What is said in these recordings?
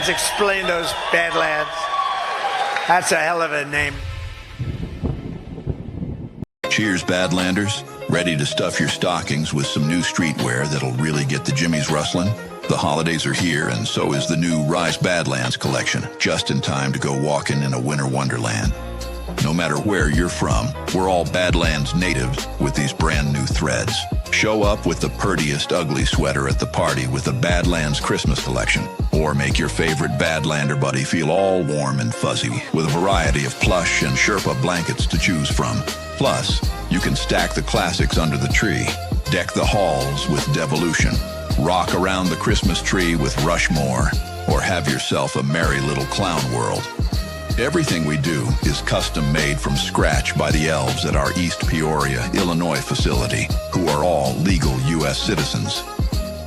Badlands. Explain those Badlands. That's a hell of a name. Cheers, Badlanders. Ready to stuff your stockings with some new streetwear that'll really get the jimmies rustling? The holidays are here, and so is the new Rise Badlands collection, just in time to go walking in a winter wonderland. No matter where you're from, we're all Badlands natives with these brand new threads. Show up with the purtiest ugly sweater at the party with the Badlands Christmas collection. Or make your favorite Badlander buddy feel all warm and fuzzy with a variety of plush and Sherpa blankets to choose from. Plus, you can stack the classics under the tree, deck the halls with Devolution, rock around the Christmas tree with Rushmore, or have yourself a merry little clown world. Everything we do is custom made from scratch by the elves at our East Peoria, Illinois facility, who are all legal U.S. citizens.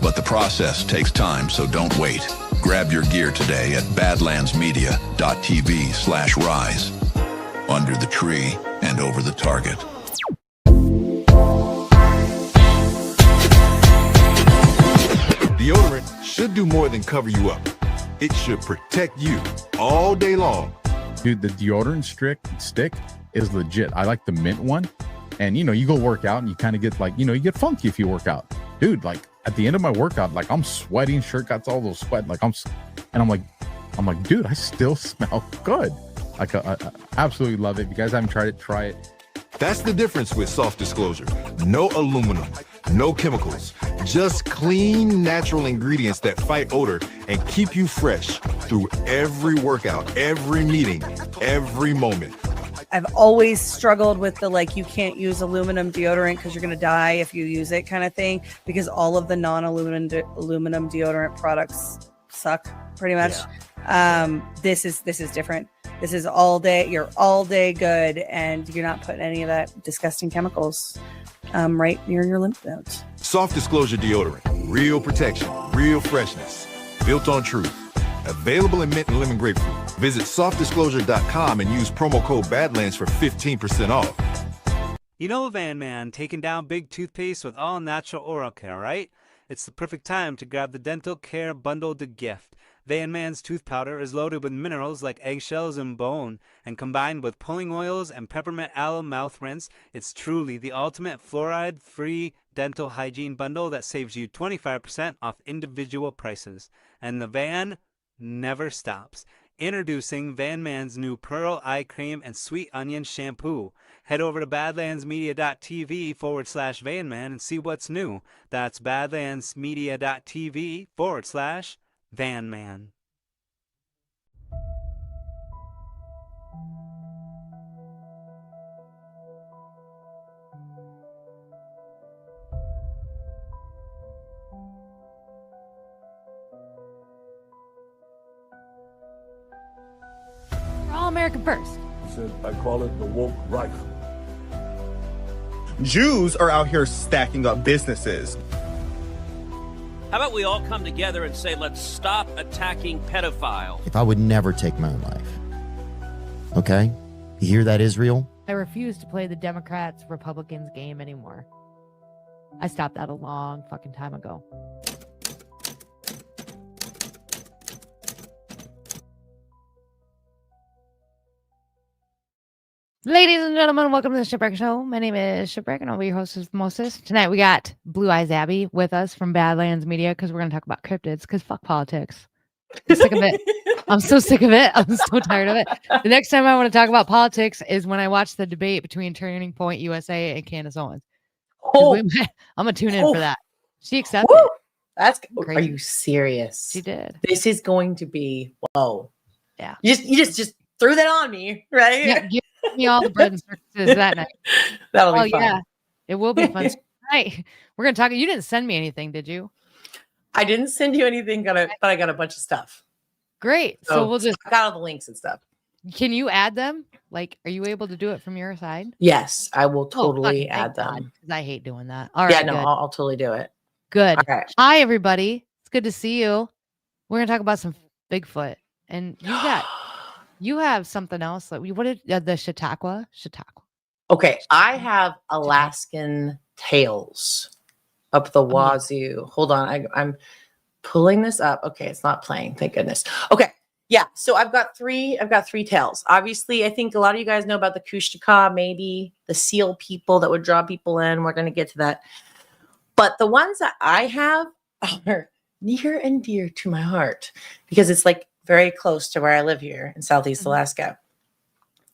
But the process takes time, so don't wait. Grab your gear today at badlandsmedia.tv/rise. Under the tree and over the target. Deodorant should do more than cover you up. It should protect you all day long. Dude, the deodorant stick is legit. I like the mint one. And, you go work out and you kind of get like, you get funky if you work out. Dude, like at the end of my workout, like I'm sweating, shirt got all those sweat. Like I'm like, dude, I still smell good. Like I absolutely love it. If you guys haven't tried it, try it. That's the difference with Soft Disclosure. No aluminum, no chemicals, just clean, natural ingredients that fight odor and keep you fresh through every workout, every meeting, every moment. I've always struggled with the you can't use aluminum deodorant because you're going to die if you use it kind of thing, because all of the non-aluminum deodorant products suck pretty much. Yeah. This is different. This is all day. You're all day good, and you're not putting any of that disgusting chemicals right near your lymph nodes. Soft Disclosure deodorant, real protection, real freshness, built on truth. Available in mint and lemon grapefruit. Visit softdisclosure.com and use promo code Badlands for 15% off. You know Vanman taking down big toothpaste with all natural oral care, right? It's the perfect time to grab the dental care bundle to gift. Vanman's tooth powder is loaded with minerals like eggshells and bone, and combined with pulling oils and peppermint alum mouth rinse, it's truly the ultimate fluoride-free dental hygiene bundle that saves you 25% off individual prices. And the Van never stops. Introducing Vanman's new Pearl Eye Cream and Sweet Onion Shampoo. Head over to badlandsmedia.tv/Vanman and see what's new. That's badlandsmedia.tv/Vanman. All American first. I call it the woke rifle. Jews are out here stacking up businesses. How about we all come together and say, let's stop attacking pedophiles? If I would never take my own life. Okay? You hear that, Israel? I refuse to play the Democrats, Republicans game anymore. I stopped that a long fucking time ago. Ladies and gentlemen, welcome to the Shipwreck Show. My name is Shipwreck, and I'll be your host of Moses. Tonight, we got Blue Eyes Abbey with us from Badlands Media, because we're going to talk about cryptids, because fuck politics. I'm sick of it. I'm so sick of it. I'm so tired of it. The next time I want to talk about politics is when I watch the debate between Turning Point USA and Candace Owens. I'm going to tune in for that. She accepted it. That's crazy. Are you serious? She did. This is going to be, whoa. Yeah. You just threw that on me, right? Yeah, give me all the bread and circuses that night. That'll be fun. Yeah, it will be fun. Tonight, we're going to talk. You didn't send me anything, did you? I didn't send you anything, but I got a bunch of stuff. Great. So we'll just I got all the links and stuff. Can you add them? Like, are you able to do it from your side? Yes, I will totally add them. Because I hate doing that. All right. Yeah, no, I'll totally do it. Good. All right. Hi, everybody. It's good to see you. We're going to talk about some Bigfoot. And you have something else. Like, what did the Kushtaka? Okay, I have Alaskan tails up the wazoo. Hold on, I'm pulling this up. Okay, it's not playing. Thank goodness. Okay. Yeah, so I've got three tales. Obviously, I think a lot of you guys know about the Kushtaka, maybe the seal people that would draw people in. We're going to get to that. But the ones that I have are near and dear to my heart because it's like very close to where I live here in Southeast Alaska.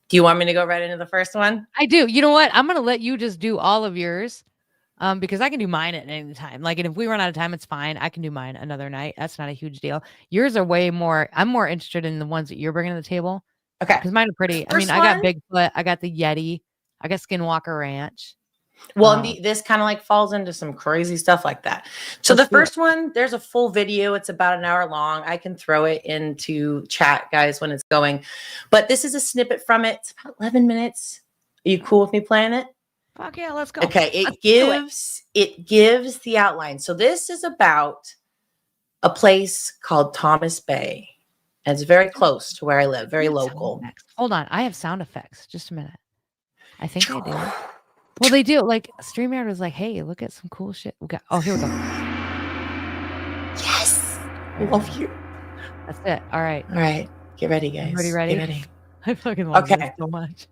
Do you want me to go right into the first one? I do. You know what? I'm going to let you just do all of yours. Because I can do mine at any time. Like, and if we run out of time, it's fine. I can do mine another night. That's not a huge deal. Yours are way more. I'm more interested in the ones that you're bringing to the table. Okay. Because mine are pretty. I mean, I got Bigfoot. I got the Yeti. I got Skinwalker Ranch. Well, this kind of like falls into some crazy stuff like that. So the first one, there's a full video. It's about an hour long. I can throw it into chat, guys, when it's going. But this is a snippet from it. It's about 11 minutes. Are you cool with me playing it? Fuck yeah, let's go. Okay, it gives the outline. So this is about a place called Thomas Bay. And it's very close to where I live, very local. Hold on, I have sound effects. Just a minute. I think they do. Well, they do. Like StreamYard was like, hey, look at some cool shit. We got here we go. Yes. I love you. That's it. All right. All right. Get ready, guys. Everybody ready? Get ready. I fucking love this so much.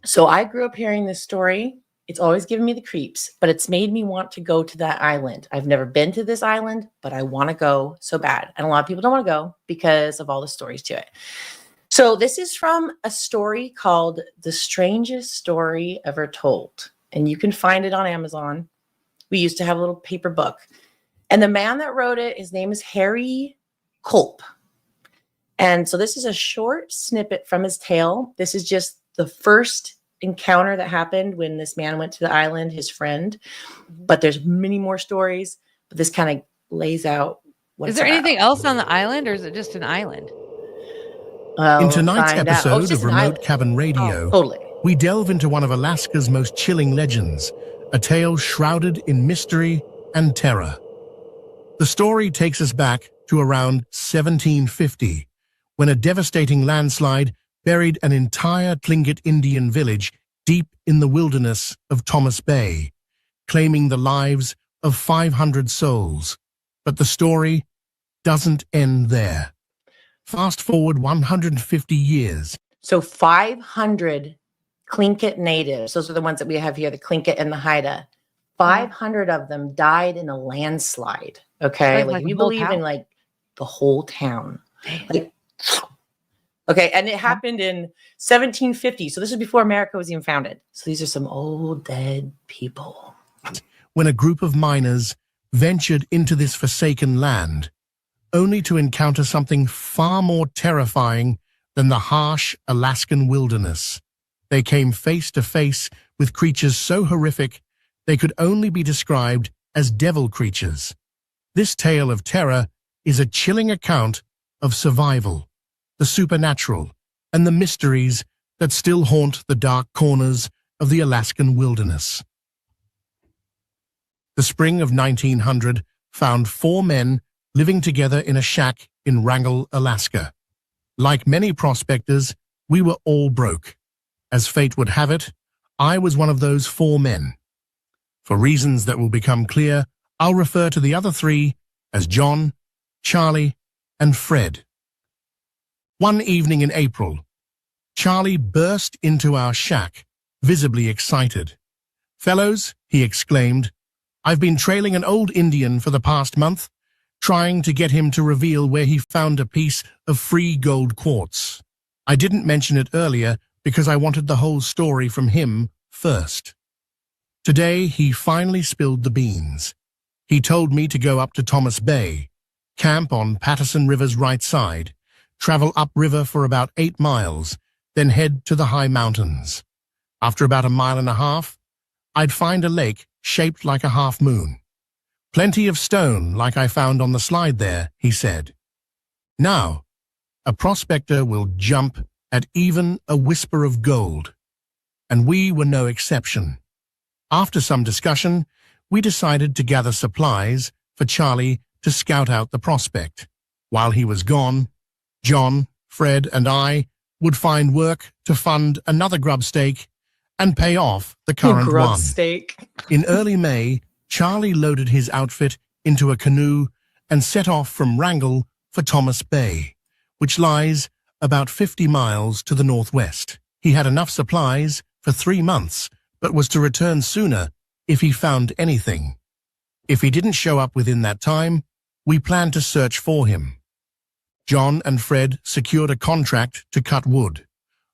So I grew up hearing this story. It's always given me the creeps, but it's made me want to go to that island. I've never been to this island, but I want to go so bad. And a lot of people don't want to go because of all the stories to it. So this is from a story called The Strangest Story Ever Told. And you can find it on Amazon. We used to have a little paper book. And the man that wrote it, his name is Harry Culp. And so this is a short snippet from his tale. This is just the first encounter that happened when this man went to the island, his friend. But there's many more stories. But this kind of lays out what is there anything else on the island, or is it just an island? In tonight's episode of Remote Cabin Radio, we delve into one of Alaska's most chilling legends, a tale shrouded in mystery and terror. The story takes us back to around 1750, when a devastating landslide buried an entire Tlingit Indian village deep in the wilderness of Thomas Bay, claiming the lives of 500 souls. But the story doesn't end there. Fast forward 150 years. So 500 Tlingit natives, those are the ones that we have here, the Tlingit and the Haida. 500 of them died in a landslide. Okay, like you believe in like the whole town. Like, okay, and it happened in 1750. So this is before America was even founded. So these are some old dead people. When a group of miners ventured into this forsaken land, only to encounter something far more terrifying than the harsh Alaskan wilderness. They came face to face with creatures so horrific they could only be described as devil creatures. This tale of terror is a chilling account of survival, the supernatural, and the mysteries that still haunt the dark corners of the Alaskan wilderness. The spring of 1900 found 4 men living together in a shack in Wrangell, Alaska. Like many prospectors, we were all broke. As fate would have it, I was one of those 4 men. For reasons that will become clear, I'll refer to the other 3 as John, Charlie, and Fred. One evening in April, Charlie burst into our shack, visibly excited. "Fellows," he exclaimed, "I've been trailing an old Indian for the past month, trying to get him to reveal where he found a piece of free gold quartz. I didn't mention it earlier because I wanted the whole story from him first. Today, he finally spilled the beans. He told me to go up to Thomas Bay, camp on Patterson River's right side, travel upriver for about 8 miles, then head to the high mountains. After about 1.5 miles, I'd find a lake shaped like a half moon. Plenty of stone like I found on the slide there," he said. Now, a prospector will jump at even a whisper of gold, and we were no exception. After some discussion, we decided to gather supplies for Charlie to scout out the prospect. While he was gone, John, Fred, and I would find work to fund another grub stake and pay off the current one. Steak. In early May, Charlie loaded his outfit into a canoe and set off from Wrangell for Thomas Bay, which lies about 50 miles to the northwest. He had enough supplies for 3 months, but was to return sooner if he found anything. If he didn't show up within that time, we planned to search for him. John and Fred secured a contract to cut wood,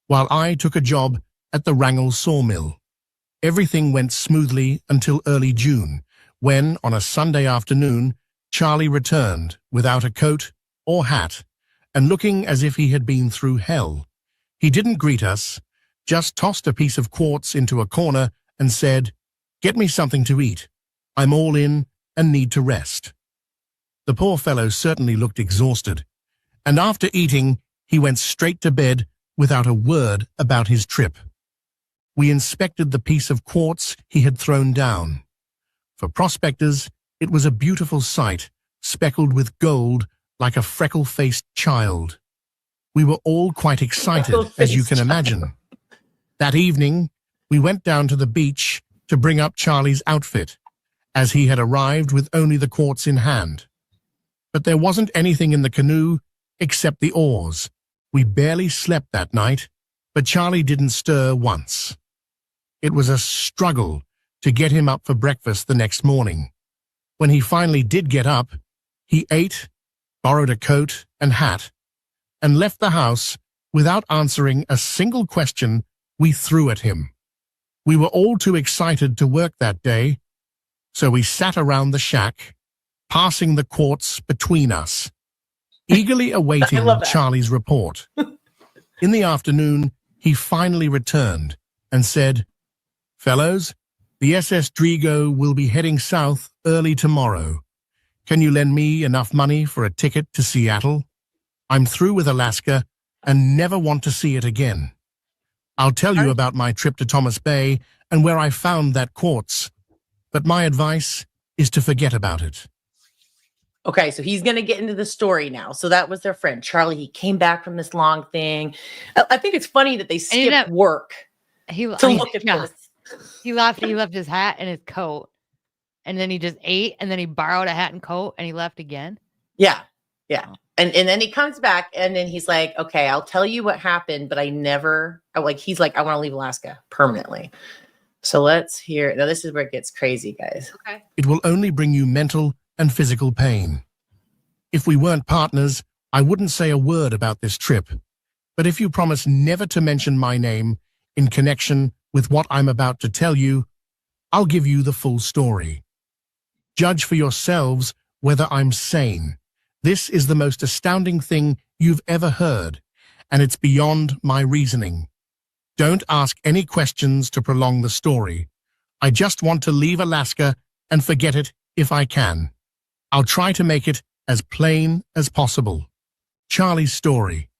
while I took a job at the Wrangell sawmill. Everything went smoothly until early June, when, on a Sunday afternoon, Charlie returned without a coat or hat and looking as if he had been through hell. He didn't greet us, just tossed a piece of quartz into a corner and said, "Get me something to eat. I'm all in and need to rest." The poor fellow certainly looked exhausted, and after eating, he went straight to bed without a word about his trip. We inspected the piece of quartz he had thrown down. For prospectors, it was a beautiful sight, speckled with gold like a freckle-faced child. We were all quite excited, as you can imagine. That evening, we went down to the beach to bring up Charlie's outfit, as he had arrived with only the quartz in hand. But there wasn't anything in the canoe except the oars. We barely slept that night, but Charlie didn't stir once. It was a struggle to get him up for breakfast the next morning. When he finally did get up, he ate, borrowed a coat and hat, and left the house without answering a single question we threw at him. We were all too excited to work that day, so we sat around the shack, passing the quartz between us, eagerly awaiting Charlie's report. In the afternoon, he finally returned and said, "Fellows, the SS Drigo will be heading south early tomorrow. Can you lend me enough money for a ticket to Seattle? I'm through with Alaska and never want to see it again. I'll tell you about my trip to Thomas Bay and where I found that quartz, but my advice is to forget about it." Okay, so he's going to get into the story now. So that was their friend, Charlie. He came back from this long thing. I think it's funny that they skipped work to look at this. He left his hat and his coat, and then he just ate, and then he borrowed a hat and coat, and he left again. Yeah. And then he comes back, and then he's like, "Okay, I'll tell you what happened, but he's like, I want to leave Alaska permanently." So let's hear. Now this is where it gets crazy, guys. Okay. It will only bring you mental and physical pain. If we weren't partners, I wouldn't say a word about this trip. But if you promise never to mention my name in connection with what I'm about to tell you, I'll give you the full story. Judge for yourselves whether I'm sane. This is the most astounding thing you've ever heard, and it's beyond my reasoning. Don't ask any questions to prolong the story. I just want to leave Alaska and forget it if I can. I'll try to make it as plain as possible. Charlie's story.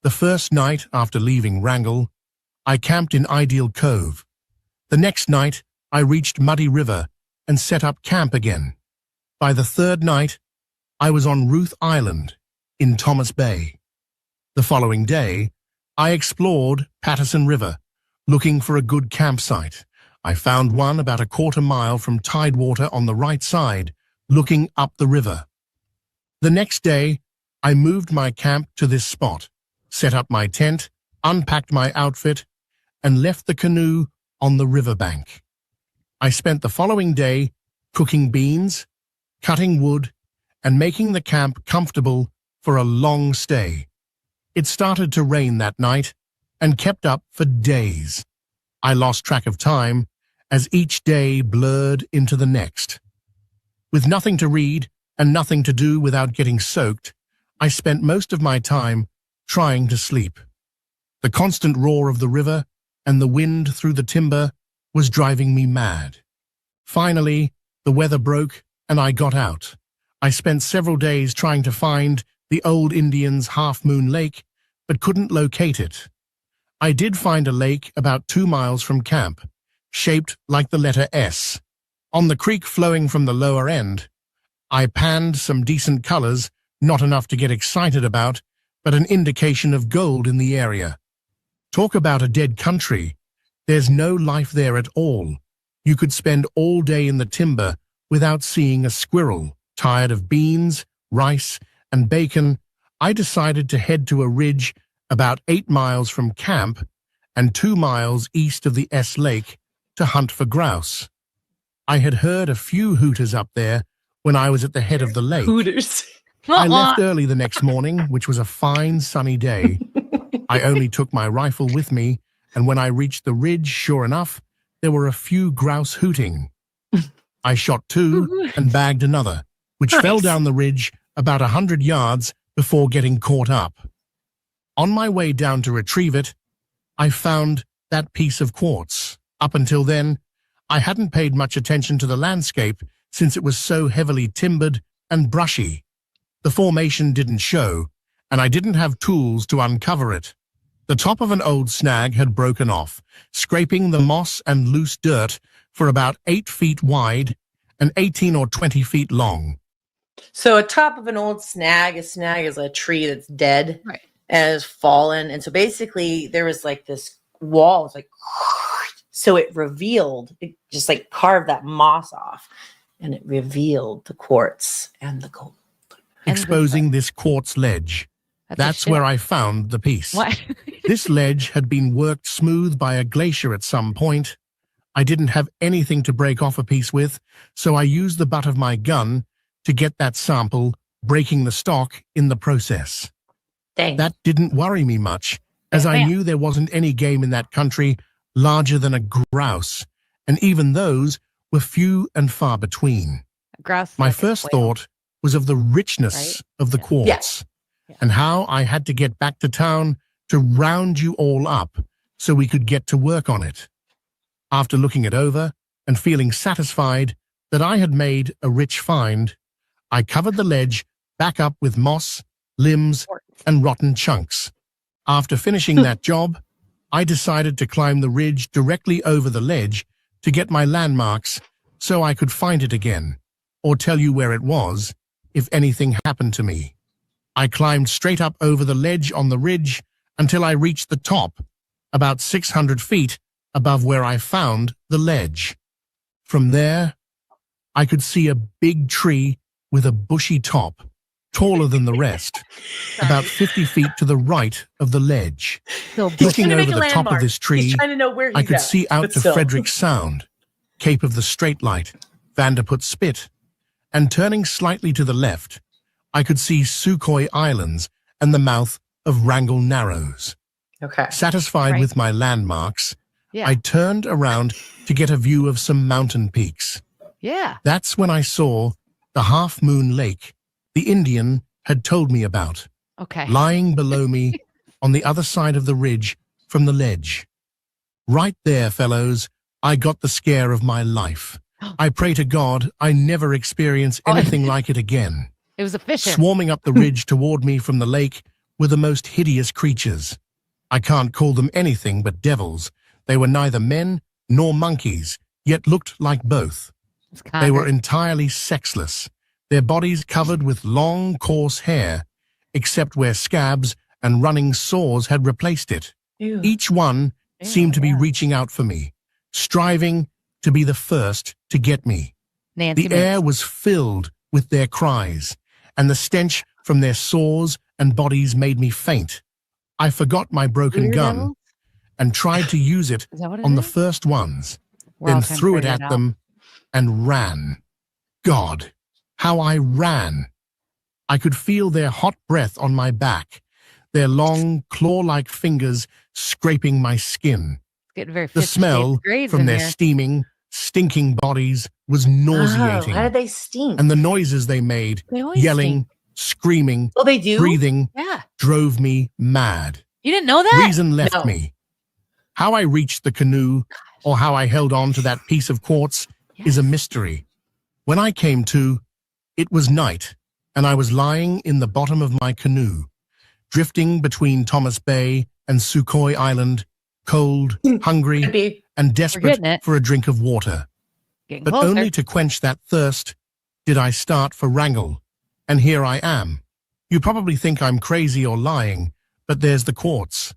The first night after leaving Wrangell, I camped in Ideal Cove. The next night, I reached Muddy River and set up camp again. By the third night, I was on Ruth Island in Thomas Bay. The following day, I explored Patterson River, looking for a good campsite. I found one about a quarter mile from Tidewater on the right side, looking up the river. The next day, I moved my camp to this spot, set up my tent, unpacked my outfit, and left the canoe on the riverbank. I spent the following day cooking beans, cutting wood, and making the camp comfortable for a long stay. It started to rain that night and kept up for days. I lost track of time as each day blurred into the next. With nothing to read and nothing to do without getting soaked, I spent most of my time trying to sleep. The constant roar of the river and the wind through the timber was driving me mad. Finally, the weather broke and I got out. I spent several days trying to find the old Indians' Half Moon Lake, but couldn't locate it. I did find a lake about 2 miles from camp, shaped like the letter S. On the creek flowing from the lower end, I panned some decent colors, not enough to get excited about, but an indication of gold in the area. Talk about a dead country. There's no life there at all. You could spend all day in the timber without seeing a squirrel. Tired of beans, rice, and bacon, I decided to head to a ridge about 8 miles from camp and 2 miles east of the S Lake to hunt for grouse. I had heard a few hooters up there when I was at the head of the lake. Hooters. I left early the next morning, which was a fine sunny day. I only took my rifle with me, and when I reached the ridge, sure enough, there were a few grouse hooting. I shot 2 and bagged another, which fell down the ridge about 100 yards before getting caught up. On my way down to retrieve it, I found that piece of quartz. Up until then, I hadn't paid much attention to the landscape since it was so heavily timbered and brushy. The formation didn't show, and I didn't have tools to uncover it. The top of an old snag had broken off, scraping the moss and loose dirt for about 8 feet wide and 18 or 20 feet long. So a top of an old snag, a snag is a tree that's dead and has fallen. And so basically there was like this wall, it's like, so it revealed, it just like carved that moss off and it revealed the quartz and the gold. Exposing this quartz ledge. That's where I found the piece. This ledge had been worked smooth by a glacier at some point. I didn't have anything to break off a piece with, so I used the butt of my gun to get that sample, breaking the stock in the process. Dang. That didn't worry me much, as I knew there wasn't any game in that country larger than a grouse, and even those were few and far between. My first thought was of the richness of the quartz, and how I had to get back to town to round you all up so we could get to work on it. After looking it over and feeling satisfied that I had made a rich find, I covered the ledge back up with moss, limbs, and rotten chunks. After finishing that job, I decided to climb the ridge directly over the ledge to get my landmarks so I could find it again, or tell you where it was if anything happened to me. I climbed straight up over the ledge on the ridge until I reached the top, about 600 feet above where I found the ledge. From there, I could see a big tree with a bushy top, taller than the rest, about 50 feet to the right of the ledge. Looking over the top of this tree, I could see out to Frederick Sound, Cape of the Straight Light, Vanderput Spit, and turning slightly to the left, I could see Sukhoi Islands and the mouth of Wrangell Narrows. Satisfied with my landmarks, I turned around to get a view of some mountain peaks. That's when I saw the Half Moon Lake the Indian had told me about, lying below me on the other side of the ridge from the ledge. Right there, fellows, I got the scare of my life. I pray to God I never experience anything like it again. It was a fisher. Swarming up the ridge toward me from the lake were the most hideous creatures. I can't call them anything but devils. They were neither men nor monkeys, yet looked like both. They were entirely sexless, their bodies covered with long, coarse hair, except where scabs and running sores had replaced it. Each one seemed to be reaching out for me, striving to be the first to get me. The air was filled with their cries, and the stench from their sores and bodies made me faint. I forgot my broken gun and tried to use it on the first ones, then threw it at them and ran. God, how I ran! I could feel their hot breath on my back, their long, claw-like fingers scraping my skin. The smell from their steaming, stinking bodies was nauseating. How did they stink? And the noises they made, yelling, screaming, breathing, drove me mad. You didn't know that? Reason left me. How I reached the canoe, or how I held on to that piece of quartz, is a mystery. When I came to, it was night, and I was lying in the bottom of my canoe, drifting between Thomas Bay and Sukhoi Island, cold, hungry, and desperate for a drink of water. But only to quench that thirst did I start for Wrangell, and here I am. You probably think I'm crazy or lying, but there's the quartz.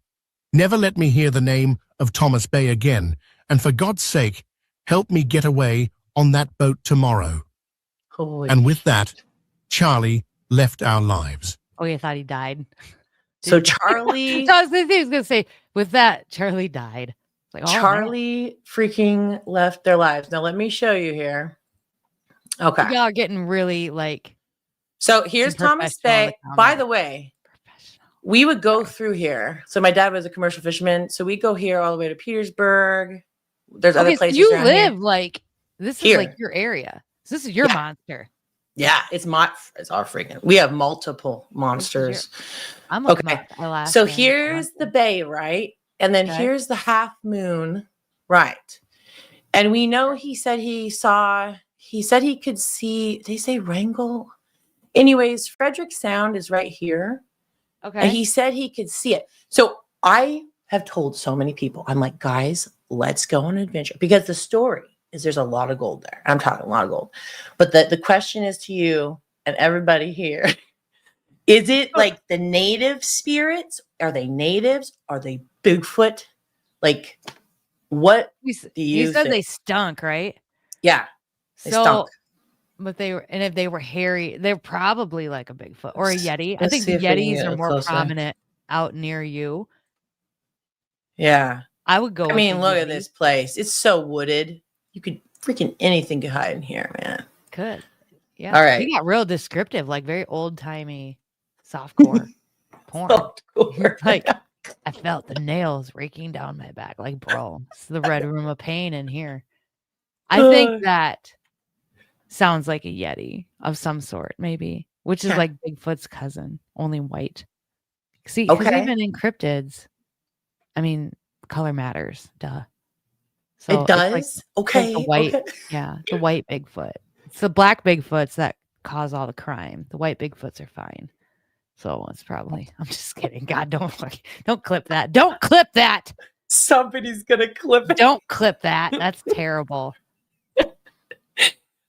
Never let me hear the name of Thomas Bay again, and for God's sake, help me get away on that boat tomorrow. And with that, Charlie left our lives. Oh, you thought he died. So Charlie, So I was gonna say, with that, Charlie died. Like, oh, man. Charlie freaking left their lives. Now let me show you here. Okay. Y'all are getting really like. So here's Thomas Bay. By the way, we would go through here. So my dad was a commercial fisherman. So we go here all the way to Petersburg. There's other places. You around live here. like this Here. is like your area. So this is your monster. Yeah, it's our freaking. We have multiple monsters. I'm okay. So here's the bay, right? And then here's the half moon, right? And we know he said he could see, they say Wrangell. Anyways, Frederick Sound is right here. Okay. And he said he could see it. So I have told so many people, I'm like, guys, let's go on an adventure. Because the story is there's a lot of gold there. I'm talking a lot of gold. But the question is to you and everybody here, is it like the native spirits? Are they natives? Are they Bigfoot? Like, what do you said think? they stunk, right? Yeah. They stunk. But they were, and if they were hairy, they're probably like a Bigfoot or a Yeti. I Let's think see the if we can Yetis get are it more closer. prominent out near you. Yeah. I would go. I with mean, the look at Yeti. this place. It's so wooded. You could freaking anything could hide in here, man. Could. Yeah. All right. He got real descriptive, like very old timey softcore porn. Like I felt the nails raking down my back. Like, bro, it's the red room of pain in here. I think that sounds like a Yeti of some sort, maybe, which is like Bigfoot's cousin, only white. See, because even in cryptids, I mean, color matters, duh. So it does? it's Okay. the white, okay. yeah, the white Bigfoot. It's the black Bigfoots that cause all the crime. The white Bigfoots are fine. So it's probably, I'm just kidding. God, don't clip that. Don't clip that. Somebody's going to clip it. Don't clip that. That's terrible.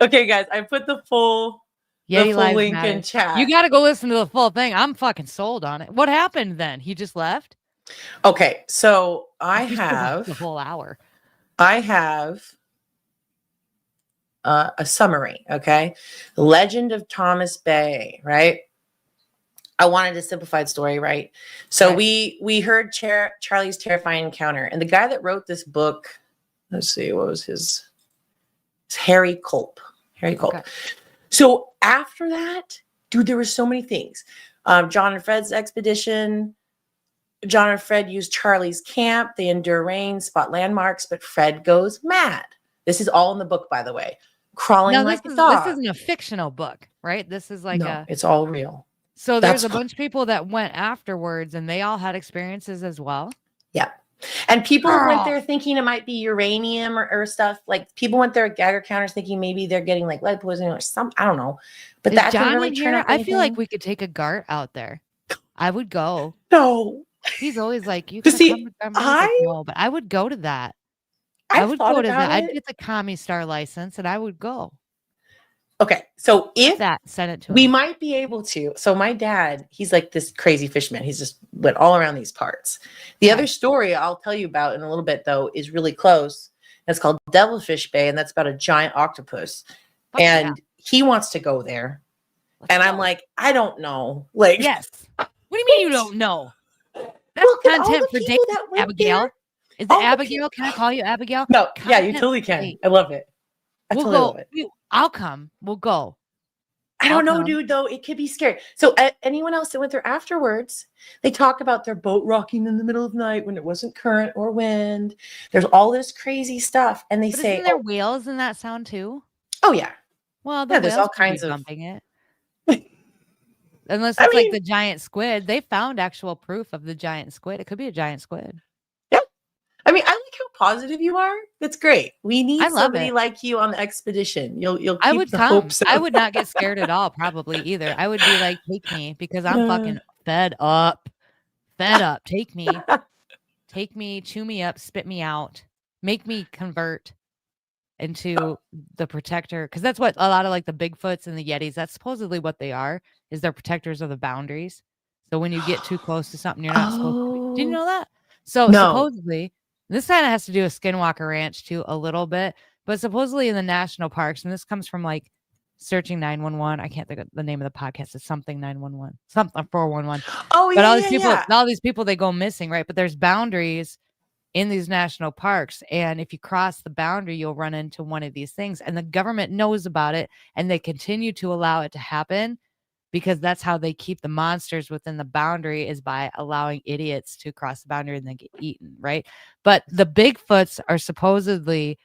Okay, guys, I put the full Lives link matter. in chat. You got to go listen to the full thing. I'm fucking sold on it. What happened then? He just left? Okay, so I You still got have the whole hour. I have a summary, okay? The Legend of Thomas Bay, right? I wanted a simplified story, right? So we heard Charlie's terrifying encounter, and the guy that wrote this book, let's see, what was his? It's Harry Culp. Harry Culp. Okay. So after that, dude, there were so many things. John and Fred's expedition. John and Fred use Charlie's camp. They endure rain, spot landmarks, but Fred goes mad. This is all in the book, by the way. Crawling Now, like a dog. this isn't a fictional book, right? This is like No, it's all real. So there's a bunch of people that went afterwards and they all had experiences as well. Yeah. And people went there thinking it might be uranium or stuff. Like people went there at Geiger counters thinking maybe they're getting like lead poisoning or something. I don't know. But that didn't really turn out. I feel like we could take a Gart out there. I would go. No. He's always like, you But can see, come to no, but I would go to that. I would go to that. I'd get the Commie Star license and I would go. Okay. So if send it to we him. might be able to. So my dad, he's like this crazy fisherman. He's just went all around these parts. The other story I'll tell you about in a little bit though is really close. It's called Devilfish Bay, and that's about a giant octopus. And he wants to go there. And I'm like, I don't know. Like, yes. What do you mean you don't know? That's content for dating, Abigail. Is it Abigail? Can I call you Abigail? No, yeah, you totally can. I love it. I totally love it. I'll come. We'll go. I don't know, dude, though. It could be scary. So anyone else that went there afterwards, they talk about their boat rocking in the middle of the night when it wasn't current or wind. There's all this crazy stuff. And they say, isn't there whales in that sound too? Oh, yeah. Well, there's all kinds of bumping it. Unless it's like the giant squid. They found actual proof of the giant squid. It could be a giant squid. Yeah. I mean, I like how positive you are. That's great. We need somebody it. like you on the expedition. You'll keep I would the come. hopes up. I would not get scared at all, probably either. I would be like, take me, because I'm fucking fed up. Take me. Take me, chew me up, spit me out, make me convert into the protector. Because that's what a lot of like the Bigfoots and the Yetis, that's supposedly what they are, is they're protectors of the boundaries. So when you get too close to something, you're not supposed to be. Did you know that? So supposedly, this kind of has to do with Skinwalker Ranch too, a little bit, but supposedly in the national parks, and this comes from like searching 911. I can't think of the name of the podcast. It's something 911, something 411. Oh But yeah, all these people, they go missing, right? But there's boundaries in these national parks, and if you cross the boundary, you'll run into one of these things. And the government knows about it, and they continue to allow it to happen because that's how they keep the monsters within the boundary, is by allowing idiots to cross the boundary and then get eaten, right? But the Bigfoots are supposedly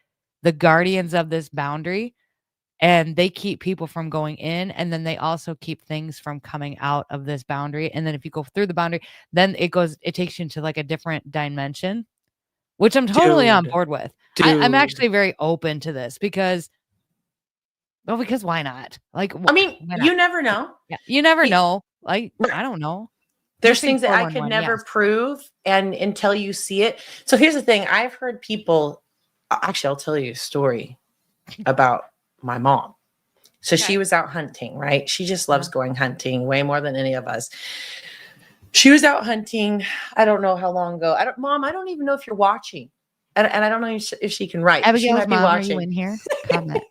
the guardians of this boundary, and they keep people from going in, and then they also keep things from coming out of this boundary. And then if you go through the boundary, then it takes you into like a different dimension, which I'm totally on board with. I'm actually very open to this because why not? Like, I mean, you never know. Yeah, you never know. Like, I don't know. There's things that I could never prove, and until you see it. So here's the thing. I've heard people, actually, I'll tell you a story about my mom. So she was out hunting, right? She just loves going hunting way more than any of us. She was out hunting. I don't know how long ago. Mom, I don't even know if you're watching. And I don't know if she can write. Abigail's she might mom, be watching. are you in here? Comment.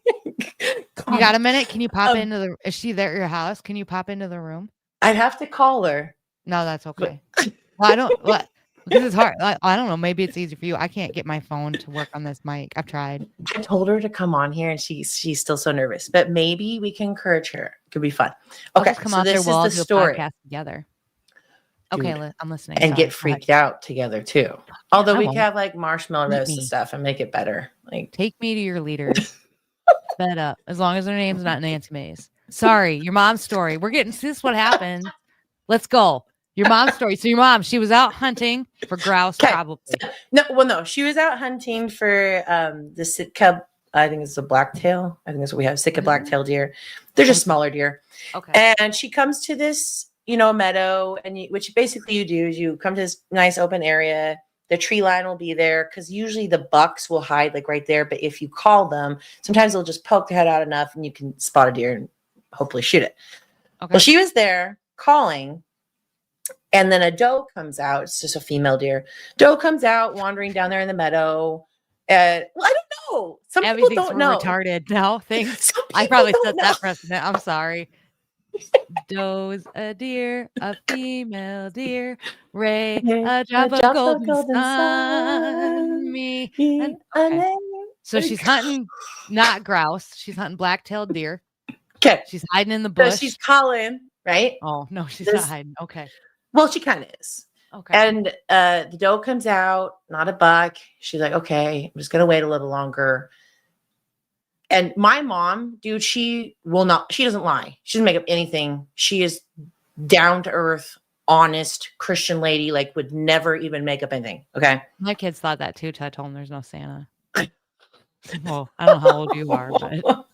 You got a minute? Can you pop into is she there at your house? Can you pop into the room? I'd have to call her. No, that's okay. Well, I don't, because it's hard. I don't know. Maybe it's easy for you. I can't get my phone to work on this mic. I've tried. I told her to come on here, and she's still so nervous. But maybe we can encourage her. It could be fun. Okay, come out there. We'll all do a podcast together. Okay, I'm listening. And get freaked out together too. Although we can have like marshmallow roast and stuff and make it better. Like, take me to your leaders. Fed up. As long as their name's not Nancy Mays. Sorry, your mom's story. We're getting. This is what happened. Let's go. Your mom's story. So your mom, she was out hunting for grouse, probably. No. She was out hunting for the Sitka. I think it's a blacktail. I think that's what we have. Sitka blacktail deer. They're just smaller deer. Okay. And she comes to this, meadow, and which basically you do is you come to this nice open area. The tree line will be there because usually the bucks will hide like right there. But if you call them, sometimes they'll just poke their head out enough and you can spot a deer and hopefully shoot it. Okay. Well, she was there calling, and then a doe comes out. It's just a female deer. Doe comes out wandering down there in the meadow. I don't know. Some people don't know. Retarded now. Thanks. I probably set that precedent. I'm sorry. Doe's a deer, a female deer. Ray, a drop of golden sun. Me. So she's hunting not grouse. She's hunting black-tailed deer. Okay. She's hiding in the bush. So she's calling, right? Oh, no, she's not hiding. Okay. Well, she kind of is. Okay. And the doe comes out, not a buck. She's like, okay, I'm just going to wait a little longer. And my mom, dude, she doesn't lie. She doesn't make up anything. She is down to earth, honest Christian lady, like would never even make up anything. Okay. My kids thought that too, till I told them there's no Santa. Well, I don't know how old you are, but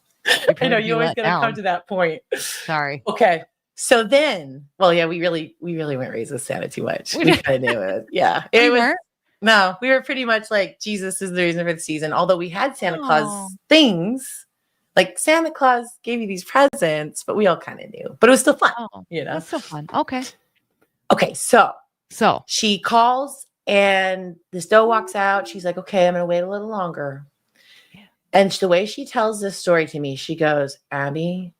I know you always gotta come to that point. Sorry. Okay. So then, well, yeah, we really weren't raised with Santa too much. We kind of knew it. Yeah. No, we were pretty much like, Jesus is the reason for the season. Although we had Santa Claus things, like Santa Claus gave you these presents, but we all kind of knew. But it was still fun, That's so fun. Okay. Okay, so she calls, and this doe walks out. She's like, okay, I'm going to wait a little longer. Yeah. And the way she tells this story to me, she goes, Abby,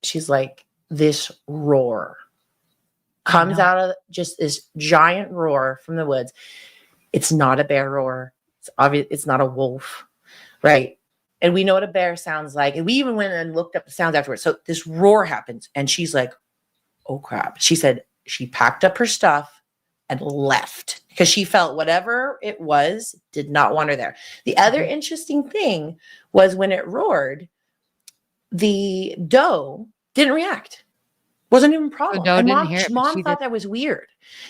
she's like, this roar comes out of just this giant roar from the woods. It's not a bear roar. It's obvious. It's not a wolf, right? And we know what a bear sounds like. And we even went and looked up the sounds afterwards. So this roar happens, and she's like, oh crap. She said she packed up her stuff and left because she felt whatever it was did not want her there. The other interesting thing was when it roared, the doe didn't react. Wasn't even a problem. And mom thought that was weird.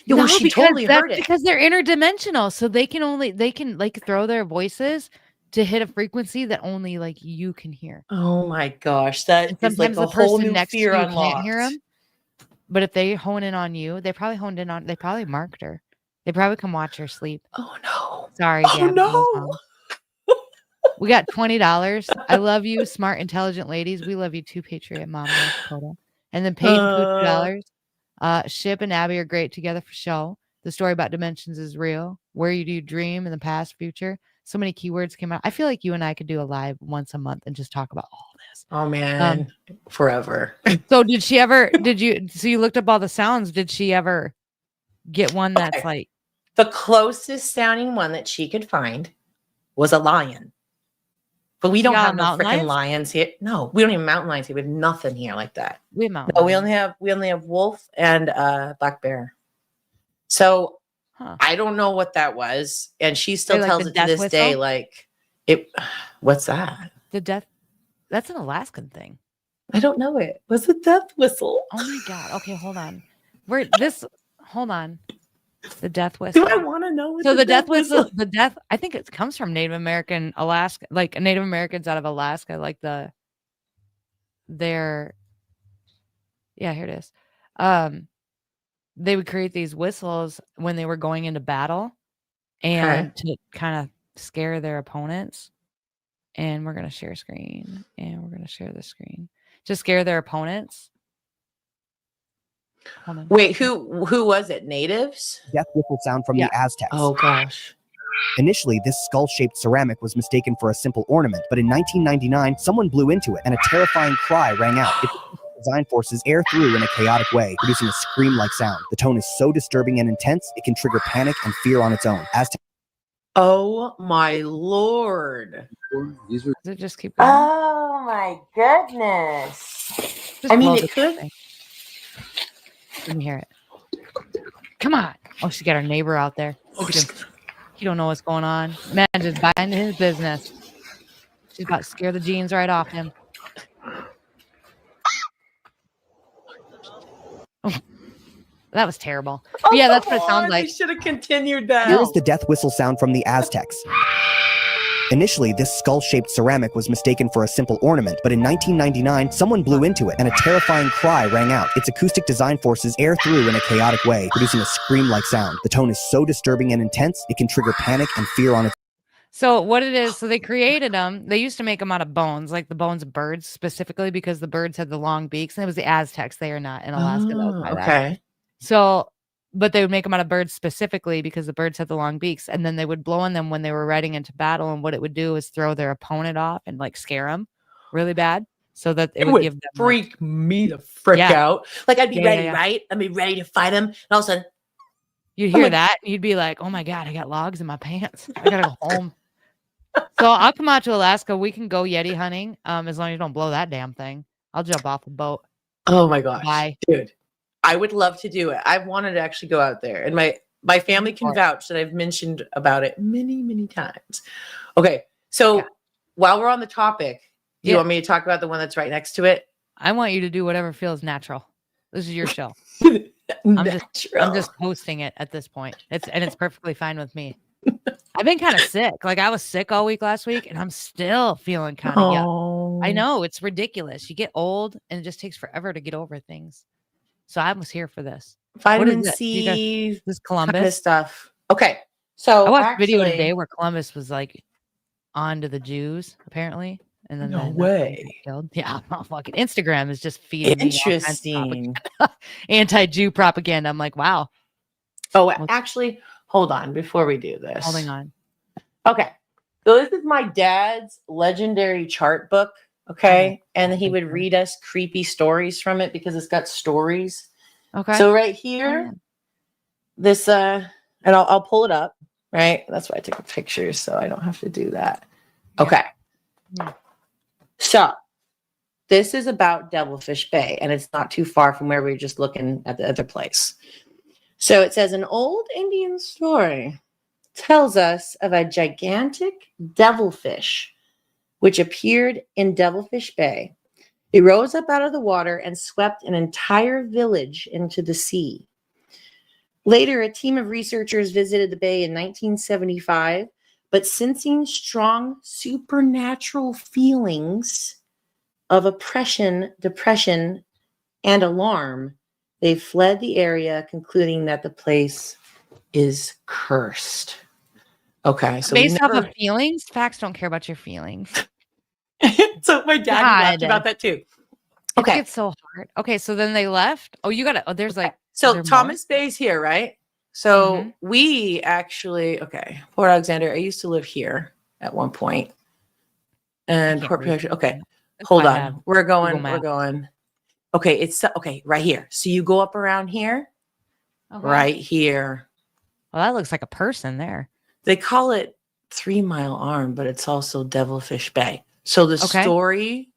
No, she totally heard it. Because they're interdimensional. So they can like throw their voices to hit a frequency that only like you can hear. Oh my gosh. That is like a whole new fear unlocked. Can't hear them. But if they hone in on you, they probably marked her. They probably come watch her sleep. Oh no. Sorry. Oh no. We got $20. I love you, smart, intelligent ladies. We love you too, Patriot Mom. And then Peyton $2. Ship and Abbey are great together for show. The story about dimensions is real. Where you do dream in the past, future. so many keywords came out. I feel like you and I could do a live once a month and just talk about all this. Oh man, forever. So did she ever? So you looked up all the sounds? Did she ever get one that's like the closest sounding one that she could find was a lion? But we don't have no freaking lions here. No, we don't have mountain lions here. We have nothing here like that. We have mountain. No, we only have wolf and black bear. So I don't know what that was, and she still tells it to this day. Like it. What's that? The death. That's an Alaskan thing. I don't know it. Was it death whistle? Oh my god. Okay, hold on. Hold on. The death whistle. Do I want to know what so the death whistle? The death. I think it comes from Native American Alaska, like Native Americans out of Alaska, like their. Yeah, here it is. They would create these whistles when they were going into battle, and to kind of scare their opponents. And we're gonna share screen, and we're gonna share the screen to scare their opponents. Wait, who was it? Natives? Death whistle sound from the Aztecs. Oh gosh. Initially, this skull-shaped ceramic was mistaken for a simple ornament, but in 1999, someone blew into it, and a terrifying cry rang out. Design forces air through in a chaotic way, producing a scream-like sound. The tone is so disturbing and intense, it can trigger panic and fear on its own. Oh my lord! Does it just keep going? Oh my goodness! I mean, it could. Let me hear it. Come on! Oh, she got her neighbor out there. Look at him. He don't know what's going on. Man, just buying his business. She's about to scare the jeans right off him. Oh, that was terrible. Oh, yeah, that's what it sounds like. We should have continued that. Here is the death whistle sound from the Aztecs. Initially, this skull-shaped ceramic was mistaken for a simple ornament, but in 1999, someone blew into it, and a terrifying cry rang out. Its acoustic design forces air through in a chaotic way, producing a scream-like sound. The tone is so disturbing and intense, it can trigger panic and fear on its. So what it is, so they created them. They used to make them out of bones, like the bones of birds, specifically because the birds had the long beaks, and it was the Aztecs. They are not in Alaska. Okay. So, but they would make them out of birds specifically because the birds had the long beaks, and then they would blow on them when they were riding into battle. And what it would do is throw their opponent off and like scare them really bad, so that it would give them freak me the frick out. Like I'd be ready, right? I'd be ready to fight him, and all of a sudden you'd hear that, and you'd be like, "Oh my god, I got logs in my pants. I gotta go home." So I'll come out to Alaska. We can go Yeti hunting, as long as you don't blow that damn thing. I'll jump off a boat. Oh my gosh, bye, dude. I would love to do it. I've wanted to actually go out there, and my family can vouch that I've mentioned about it many times. Okay, so while we're on the topic, do you want me to talk about the one that's right next to it? I want you to do whatever feels natural. This is your show. I'm just hosting it at this point. It's perfectly fine with me. I've been kind of sick. Like I was sick all week last week, and I'm still feeling kind of yuck. I know, it's ridiculous. You get old, and it just takes forever to get over things. So I was here for this. Vitamin C, this Columbus kind of stuff. Okay, so I watched a video today where Columbus was like on to the Jews, apparently, and then no way. Killed. Yeah, fucking Instagram is just feeding me interesting anti-Jew propaganda. I'm like, wow. Oh, actually, hold on before we do this. Holding on. Okay, so this is my dad's legendary chart book. Okay. And he would read us creepy stories from it because it's got stories. Okay. So right here, this, and I'll pull it up, right? That's why I took a picture so I don't have to do that. Okay. Yeah. So this is about Devilfish Bay, and it's not too far from where we were just looking at the other place. So it says an old Indian story tells us of a gigantic devilfish which appeared in Devilfish Bay. It rose up out of the water and swept an entire village into the sea. Later, a team of researchers visited the bay in 1975, but sensing strong supernatural feelings of oppression, depression, and alarm, they fled the area, concluding that the place is cursed. Okay, so based off of feelings, facts don't care about your feelings. So my dad laughed about that too. Okay, it's so hard. Okay, so then they left. Oh, you got to. Oh, there's like so Thomas Bay's here, right? So we actually Port Alexander. I used to live here. at one point. And can't port read protection. Okay, That's hold why I have on. We're going. Google We're Maps. going. Okay, it's okay right here. So you go up around here, Okay. right here. Well, that looks like a person there. They call it 3 Mile Arm, but it's also Devilfish Bay. So the Okay. story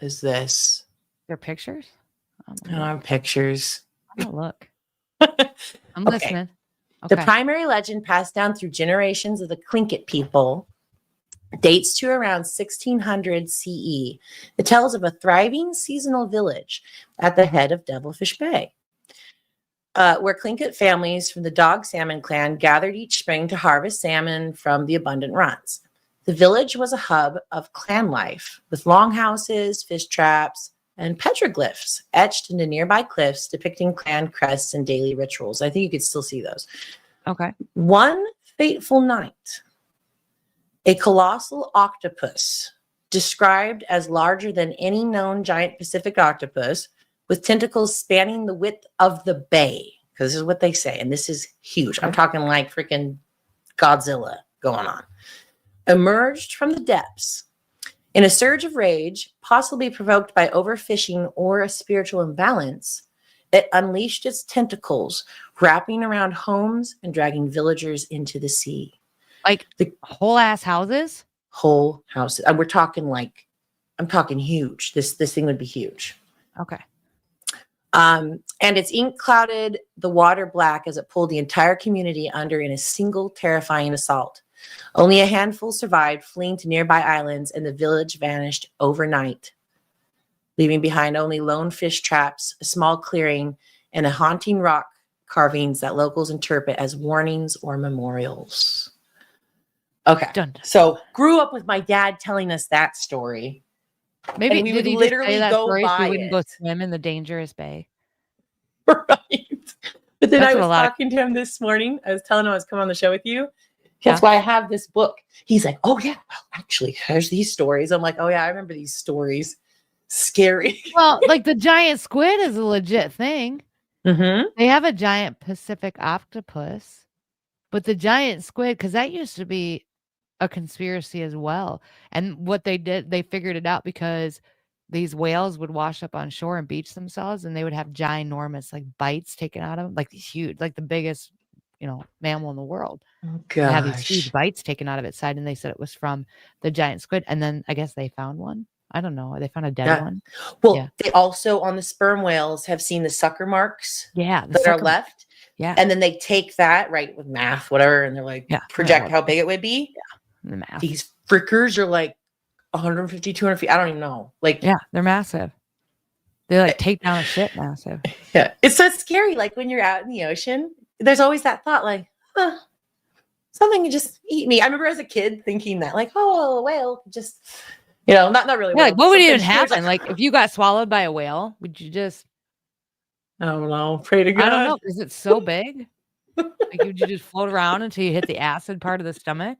is this. There are pictures? I don't have pictures. I'm gonna look. I'm Okay. listening. The Okay. primary legend passed down through generations of the Tlingit people dates to around 1600 CE. It tells of a thriving seasonal village at the head of Devilfish Bay, where Tlingit families from the Dog Salmon clan gathered each spring to harvest salmon from the abundant runs. The village was a hub of clan life, with longhouses, fish traps, and petroglyphs etched into nearby cliffs depicting clan crests and daily rituals. I think you could still see those. Okay. One fateful night, a colossal octopus, described as larger than any known giant Pacific octopus, with tentacles spanning the width of the bay, because this is what they say, and this is huge. I'm talking like freaking Godzilla going on, emerged from the depths. In a surge of rage, possibly provoked by overfishing or a spiritual imbalance, it unleashed its tentacles, wrapping around homes and dragging villagers into the sea. Like the whole ass houses? Whole houses. We're talking like, I'm talking huge. This thing would be huge. Okay. And its ink clouded the water black as it pulled the entire community under in a single terrifying assault. Only a handful survived, fleeing to nearby islands, and the village vanished overnight, leaving behind only lone fish traps, a small clearing, and a haunting rock carvings that locals interpret as warnings or memorials. Okay. So grew up with my dad telling us that story. Maybe and we did would he literally just say that go story so by you wouldn't it. go swim in the dangerous bay? Right. But then That's I what was a lot of- talking to him this morning. I was telling him I was coming on the show with you. Yeah. That's why I have this book. He's like, oh, yeah, well, actually, there's these stories. I'm like, oh, yeah, I remember these stories. Scary. Well, like the giant squid is a legit thing. Mm-hmm. They have a giant Pacific octopus, but the giant squid, because that used to be a conspiracy as well. And what they did, they figured it out because these whales would wash up on shore and beach themselves, and they would have ginormous like bites taken out of them, like these huge, like the biggest, mammal in the world. Oh, They have these gosh. huge bites taken out of its side, and they said it was from the giant squid. And then I guess they found one. I don't know. They found a dead Yeah. one. Well, Yeah. they also on the sperm whales have seen the sucker marks Yeah, the that are sucker- left. Yeah. And then they take that, right, with math, whatever, and they're like, Yeah. project how big it would be. The math. These frickers are like 150, 200 feet. I don't even know. Like, Yeah, they're massive. They like take down a ship massive. yeah, it's so scary. Like when you're out in the ocean, there's always that thought, like, something can just eat me. I remember as a kid thinking that, like, oh, a whale could just, not really. Yeah, like, what would even something huge, happen? Like if you got swallowed by a whale, would you just? I don't know. Pray to God. I don't know because it's so big. Like would you just float around until you hit the acid part of the stomach?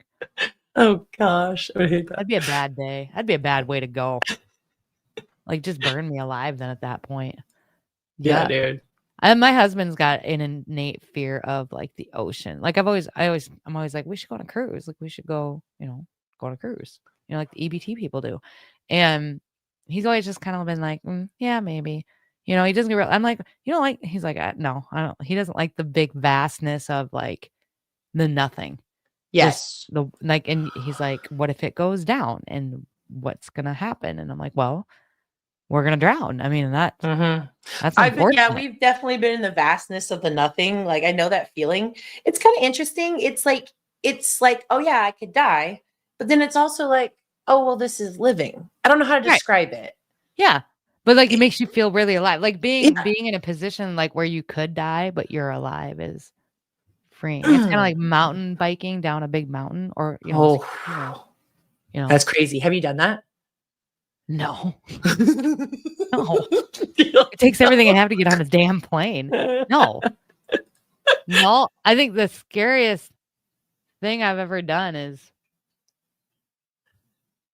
Oh gosh, I would hate that. That'd be a bad day. That'd be a bad way to go. Like just burn me alive then at that point. Yeah, dude. And my husband's got an innate fear of like the ocean. Like I'm always like, we should go on a cruise. Like we should go, go on a cruise. Like the EBT people do. And he's always just kind of been like, yeah, maybe. He doesn't get real. I'm like, he's like, no, I don't. He doesn't like the big vastness of like the nothing. Yes. And he's like, what if it goes down and what's going to happen? And I'm like, well, we're going to drown. I mean, that's unfortunate. We've definitely been in the vastness of the nothing. Like, I know that feeling. It's kind of interesting. It's like, oh yeah, I could die. But then it's also like, oh, well, this is living. I don't know how to describe it. Yeah. But like, it makes you feel really alive. Like being in a position like where you could die, but you're alive is freeing. It's kind of like mountain biking down a big mountain or, That's crazy. Have you done that? No. No. It takes everything I have to get on a damn plane. No. No. I think the scariest thing I've ever done is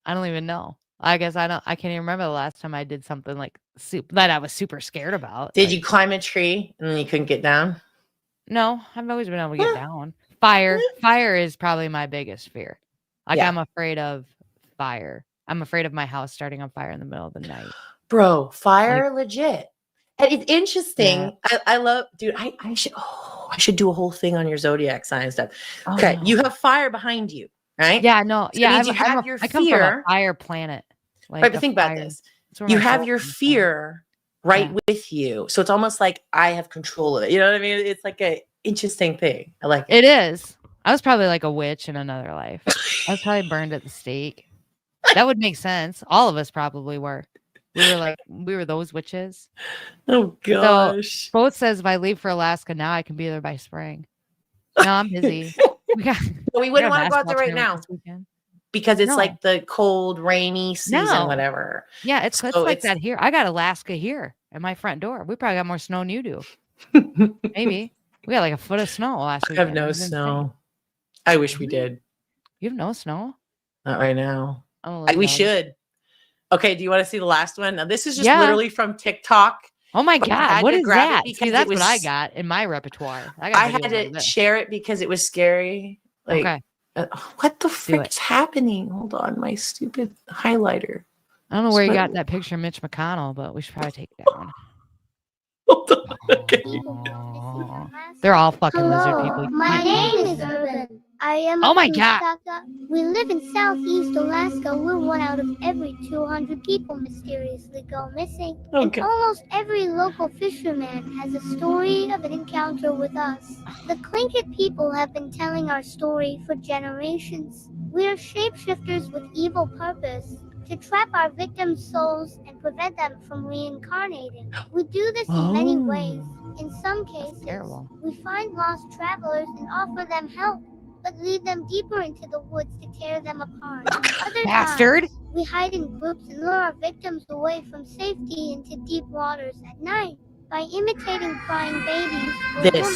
I don't even know. I guess I can't even remember the last time I did something like that I was super scared about. Did you climb a tree and then you couldn't get down? No, I've always been able to get down. Fire is probably my biggest fear. Like Yeah. I'm afraid of fire. I'm afraid of my house starting on fire in the middle of the night. Bro, fire legit. And it's interesting. I love, dude, I should do a whole thing on your zodiac sign stuff. Oh, Okay, no. you have fire behind you, right? Yeah, no, So it yeah. means you have your I come from a fear. fire planet. Like Right, but a think about fire- this. that's where You my have soul your comes from. fear right with you. So it's almost like I have control of it. You know what I mean? It's like a interesting thing. I like it. It is. I was probably like a witch in another life. I was probably burned at the stake. That would make sense. All of us probably were. We were those witches. Oh gosh. So Boat says if I leave for Alaska now, I can be there by spring. No, I'm busy. We wouldn't want to go out there right now because it's like the cold, rainy season, whatever. Yeah, it's So like that here. I got Alaska here at my front door. We probably got more snow than you do. Maybe. We got like a foot of snow last week. I have no snow. I wish we did. You have no snow? Not right now. Oh, We should. Okay, do you want to see the last one? Now, this is just literally from TikTok. Oh my but I God, had what to is grab it that? because See, it that's what I was- got in my repertoire. I got had videos like to this. share it because it was scary. Like, Okay. What the frick's happening? Hold on, my stupid highlighter. I don't know where you Sorry. got that picture of Mitch McConnell, but we should probably take it down. They're all fucking lizard people. My name is Urban. I am Oh a my God. Kushtaka. We live in southeast Alaska where 1 out of every 200 people mysteriously go missing. Okay. And almost every local fisherman has a story of an encounter with us. The Tlingit people have been telling our story for generations. We are shapeshifters with evil purpose to trap our victims' souls and prevent them from reincarnating. We do this in many ways. In some cases, we find lost travelers and offer them help, but lead them deeper into the woods to tear them apart. Other Bastard! times, we hide in groups and lure our victims away from safety into deep waters at night by imitating crying babies or women.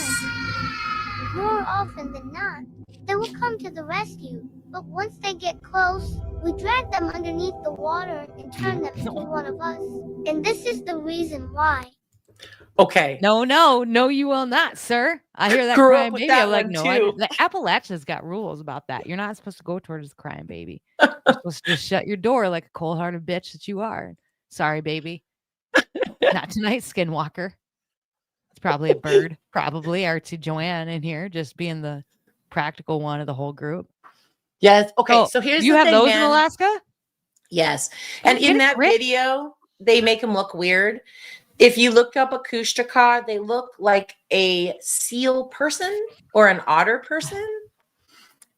More often than not, they will come to the rescue, but once they get close, we drag them underneath the water and turn them into one of us. And this is the reason why. Okay. No, you will not, sir. I hear that Grew up crying with baby. that I'm like, one, no, too. the Appalachia's got rules about that. You're not supposed to go towards the crying baby. You're supposed to just shut your door like a cold-hearted bitch that you are. Sorry, baby. Not tonight, Skinwalker. It's probably a bird. Probably our to Joanne in here, just being the practical one of the whole group. Yes. Okay. So here's you the have thing, those man. in Alaska? Yes. And get in it, that Rick. video, they make them look weird. If you look up a Kushtaka, they look like a seal person or an otter person.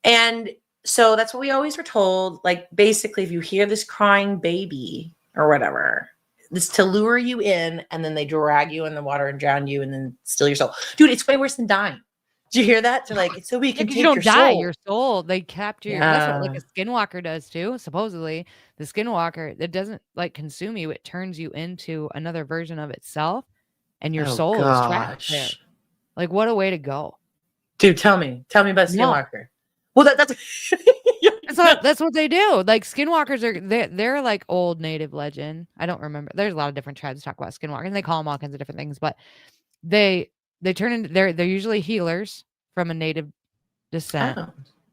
And so that's what we always were told. Like, basically, if you hear this crying baby or whatever, this to lure you in, and then they drag you in the water and drown you and then steal your soul. Dude, it's way worse than dying. Did you hear that? They're like, it's so we can take You don't your die, soul. your soul. They capture your, that's what like a skinwalker does too. Supposedly, the skinwalker, it doesn't like consume you, it turns you into another version of itself, and your Oh, soul is trapped there. gosh. Like, what a way to go. Dude, tell me about No. Skinwalker. Well, that's That's what they do. Like skinwalkers are they're like old native legend. I don't remember. There's a lot of different tribes talk about skinwalkers, and they call them all kinds of different things. But they turn into they're usually healers from a native descent,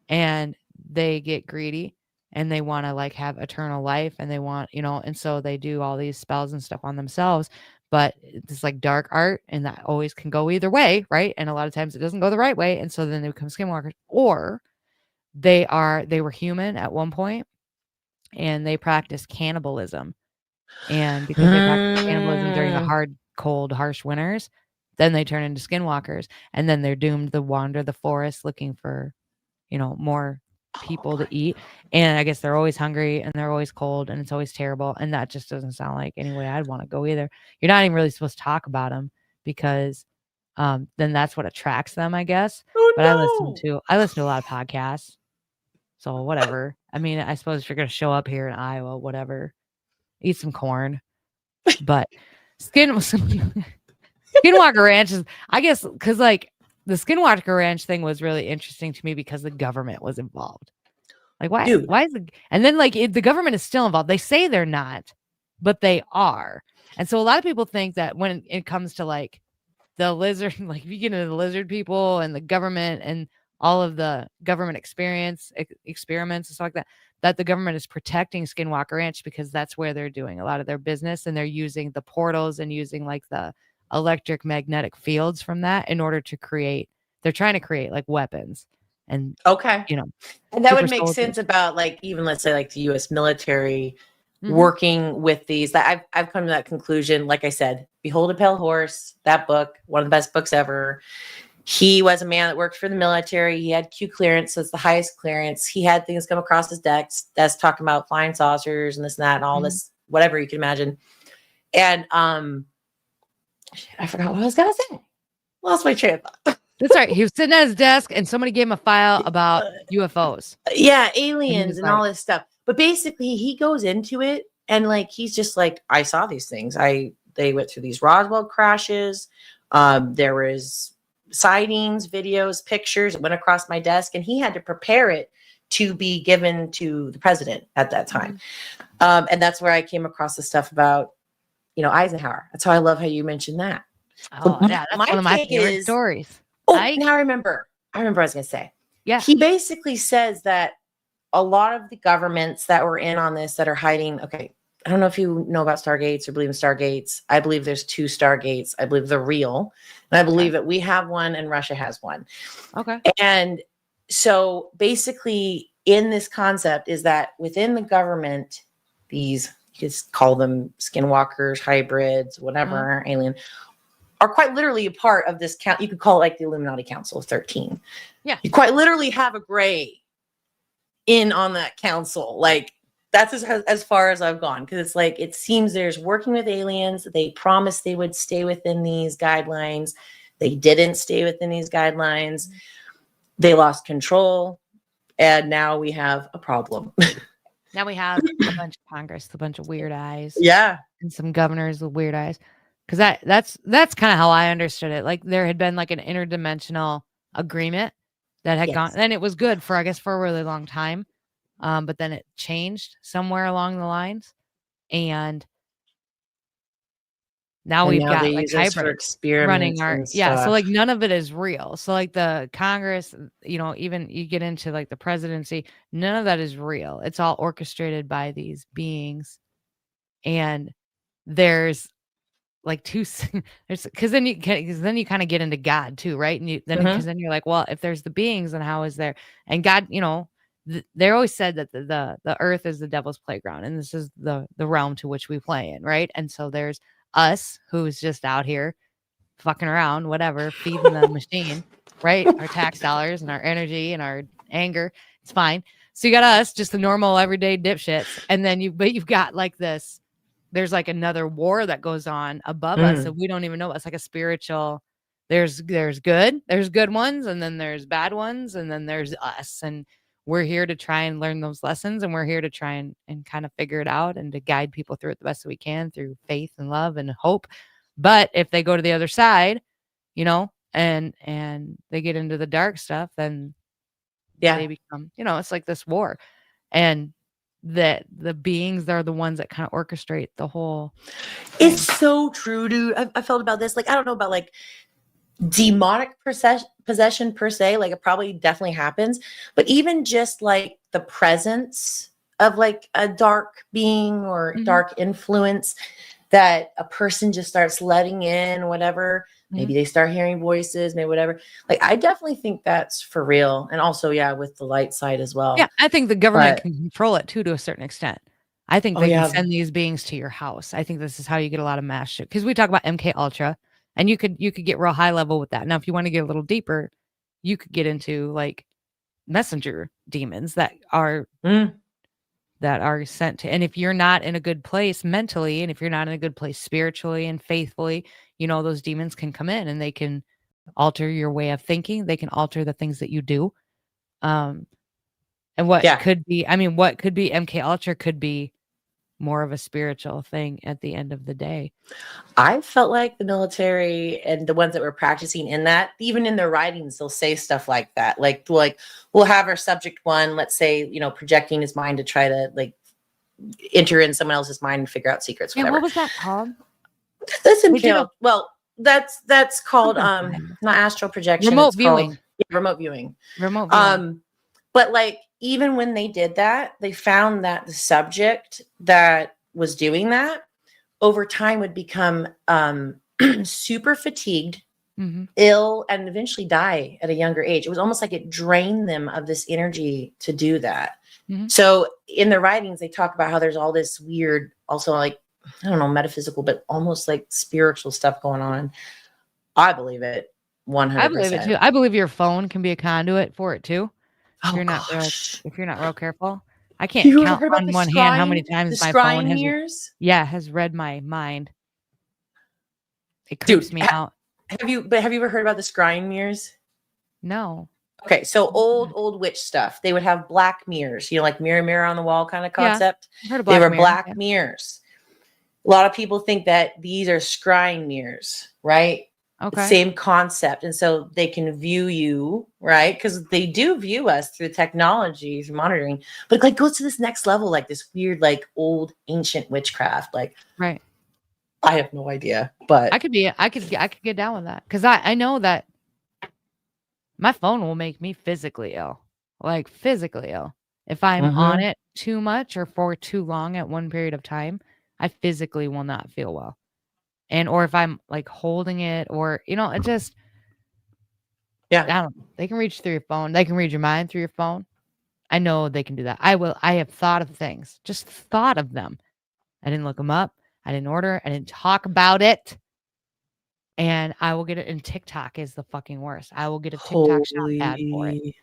and they get greedy and they want to like have eternal life, and they want and so they do all these spells and stuff on themselves. But it's like dark art, and that always can go either way, right? And a lot of times it doesn't go the right way, and so then they become skinwalkers, or they were human at one point and they practice cannibalism. And because they practice cannibalism during the hard, cold, harsh winters, then they turn into skinwalkers, and then they're doomed to wander the forest looking for, more people to eat. And I guess they're always hungry and they're always cold and it's always terrible. And that just doesn't sound like any way I'd want to go either. You're not even really supposed to talk about them because then that's what attracts them, I guess. But I listen to a lot of podcasts. So whatever. I mean, I suppose if you're going to show up here in Iowa, whatever, eat some corn. But Skinwalker Ranch is, I guess, because like the Skinwalker Ranch thing was really interesting to me because the government was involved. Like, why? Dude. Why is it? And then like the government is still involved. They say they're not, but they are. And so a lot of people think that when it comes to like the lizard, like if you get into the lizard people and the government and all of the government experiments and stuff like that, that the government is protecting Skinwalker Ranch because that's where they're doing a lot of their business, and they're using the portals and using like the electric magnetic fields from that in order to create, they're trying to create like weapons and, you know, and that would super make soldiers. sense about like even let's say like the U.S. military working with these. That I've come to that conclusion. Like I said, Behold a Pale Horse, that book, one of the best books ever. He was a man that worked for the military. He had Q clearance, so it's the highest clearance. He had things come across his decks that's talking about flying saucers and this and that and all this, whatever you can imagine. And I forgot what I was gonna say. Lost my train of thought. That's right. He was sitting at his desk and somebody gave him a file about UFOs. Yeah, aliens and all this stuff. But basically he goes into it and like he's just like, I saw these things. They went through these Roswell crashes. There was sightings, videos, pictures. It went across my desk, and he had to prepare it to be given to the president at that time. And that's where I came across the stuff about, you know, Eisenhower. That's how I love how you mentioned that. Oh, yeah, that's one of my favorite stories. Oh, now I remember what I was going to say. Yeah. He basically says that a lot of the governments that were in on this that are hiding, okay, I don't know if you know about Stargates or believe in Stargates. I believe there's 2 Stargates. I believe they're real. And I believe that we have one and Russia has one. Okay. And so basically in this concept is that within the government, these, you just call them skinwalkers, hybrids, whatever, alien, are quite literally a part of this count. You could call it like the Illuminati Council of 13. Yeah. You quite literally have a gray in on that council. Like that's as far as I've gone. Cause it's like, it seems there's working with aliens. They promised they would stay within these guidelines. They didn't stay within these guidelines. They lost control. And now we have a problem. Now we have a bunch of Congress, a bunch of weird eyes. Yeah. And some governors with weird eyes. Because that's kind of how I understood it. Like there had been like an interdimensional agreement that had gone, and it was good for, I guess, for a really long time. But then it changed somewhere along the lines. And now we've got like hybrids running our, so like none of it is real. So like the Congress, you know, even you get into like the presidency, none of that is real. It's all orchestrated by these beings. And there's like because then you kind of get into God too, right? And because then you're like, well, if there's the beings, then how is there? And God, you know, they always said that the earth is the devil's playground, and this is the realm to which we play in, right? And so there's us who's just out here fucking around, whatever, feeding the machine, right? Our tax dollars and our energy and our anger, it's fine. So you got us, just the normal everyday dipshits, and then you've got like this. There's like another war that goes on above us that we don't even know. It's like a spiritual. There's good ones, and then there's bad ones, and then there's us, and we're here to try and learn those lessons, and we're here to try and kind of figure it out and to guide people through it the best that we can through faith and love and hope. But if they go to the other side, you know, and they get into the dark stuff, then they become, you know, it's like this war, and that the beings, they're the ones that kind of orchestrate the whole thing. It's so true, dude. I felt about this. Like, I don't know about like demonic possession per se. Like it probably definitely happens, but even just like the presence of like a dark being or dark influence that a person just starts letting in, whatever. Maybe they start hearing voices, maybe whatever. Like, I definitely think that's for real. And also, yeah, with the light side as well. Yeah, I think the government can control it too, to a certain extent. I think they can send these beings to your house. I think this is how you get a lot of mass shit. Because we talk about MK Ultra, and you could get real high level with that. Now, if you want to get a little deeper, you could get into like messenger demons that are sent to. And if you're not in a good place mentally, and if you're not in a good place spiritually and faithfully, you know, those demons can come in and they can alter your way of thinking. They can alter the things that you do. And what could be MK Ultra could be more of a spiritual thing at the end of the day. I felt like the military and the ones that were practicing in that, even in their writings, they'll say stuff like that. Like we'll have our subject one, let's say, you know, projecting his mind to try to like enter in someone else's mind and figure out secrets. Whatever. What was that called? That's MK. Well, that's called not astral projection. Remote viewing. remote viewing. Remote viewing. But like, even when they did that, they found that the subject that was doing that over time would become super fatigued, ill, and eventually die at a younger age. It was almost like it drained them of this energy to do that. So in their writings, they talk about how there's all this weird, also like, I don't know, metaphysical, but almost like spiritual stuff going on. I believe it 100%. I believe it too. I believe your phone can be a conduit for it too. If you're not real careful. I can't count on one hand how many times my phone has read my mind. It creeps me out. Have you ever heard about the scrying mirrors? No. Okay, so old witch stuff. They would have black mirrors, like mirror on the wall kind of concept. I've heard of they were mirror, black mirrors. A lot of people think that these are scrying mirrors, right? Okay. Same concept. And so they can view you, right? Because they do view us through technology, through monitoring, but it like goes to this next level, like this weird, like old ancient witchcraft. Like, right. I have no idea, but I could get down with that. Because I know that my phone will make me physically ill. Like physically ill. If I'm on it too much or for too long at one period of time, I physically will not feel well. Or if I'm like holding it, or it just, I don't know. They can reach through your phone. They can read your mind through your phone. I know they can do that. I have thought of things, just thought of them. I didn't look them up. I didn't order. I didn't talk about it. And I will get it. And TikTok is the fucking worst. I will get a TikTok shop ad for it.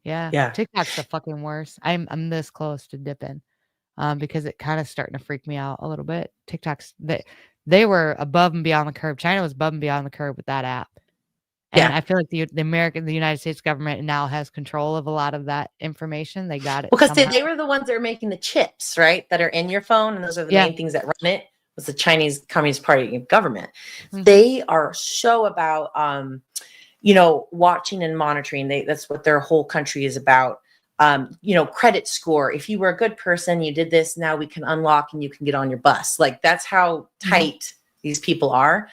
Yeah. TikTok's the fucking worst. I'm this close to dipping, because it kind of starting to freak me out a little bit. TikTok's they were above and beyond the curve. China was above and beyond the curve with that app. And I feel like the United States government now has control of a lot of that information. They got it. Because they were the ones that are making the chips, right? That are in your phone. And those are the main things that run it. Was the Chinese Communist Party government. They are so about, watching and monitoring. That's what their whole country is about. Credit score. If you were a good person, you did this, now we can unlock and you can get on your bus. Like that's how tight these people are.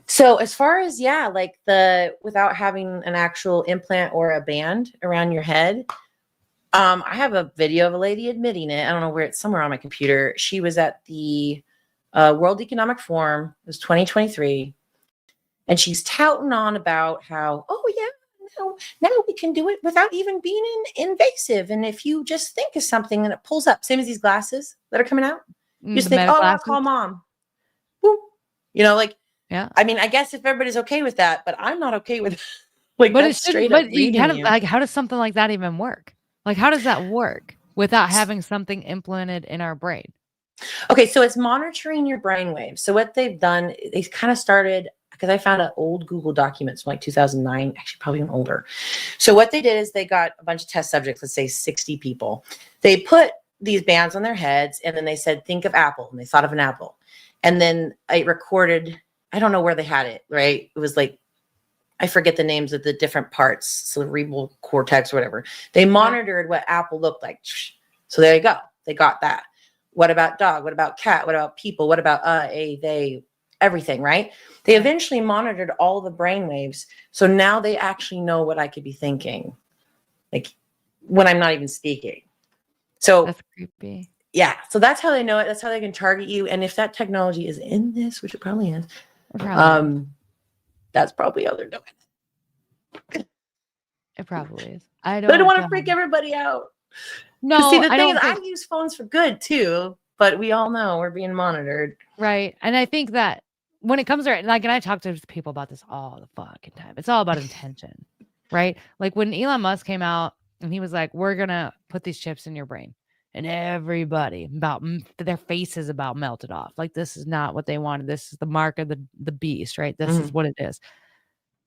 So as far as, like without having an actual implant or a band around your head, I have a video of a lady admitting it. I don't know where, it's somewhere on my computer. She was at the World Economic Forum. It was 2023. And she's touting on about how, now we can do it without even being invasive. And if you just think of something and it pulls up, same as these glasses that are coming out, you just think, I'll call mom. Boom. I mean, I guess if everybody's okay with that, but I'm not okay with like, but it's straight up. But you kind of like, how does something like that even work? Like, how does that work without having something implanted in our brain? Okay, so it's monitoring your brain waves. So what they've done, they kind of started, because I found old Google documents from like 2009, actually probably even older. So what they did is they got a bunch of test subjects, let's say 60 people. They put these bands on their heads, and then they said, think of apple. And they thought of an apple. And then I recorded, I don't know where they had it, right? It was like, I forget the names of the different parts, cerebral cortex or whatever. They monitored what apple looked like. So there you go. They got that. What about dog? What about cat? What about people? What about they, everything, right? They eventually monitored all the brain waves. So now they actually know what I could be thinking, like when I'm not even speaking. So that's creepy. Yeah. So that's how they know it. That's how they can target you. And if that technology is in this, which it probably is, that's probably how they're doing it. It probably is. I don't want to freak everybody out. No, see, the thing is, I use phones for good too, but we all know we're being monitored. Right. And I think that when it comes to, like, and I talk to people about this all the fucking time, it's all about intention, right? Like when Elon Musk came out and he was like, we're going to put these chips in your brain, and everybody about their faces about melted off. Like, this is not what they wanted. This is the mark of the beast, right? This is what it is.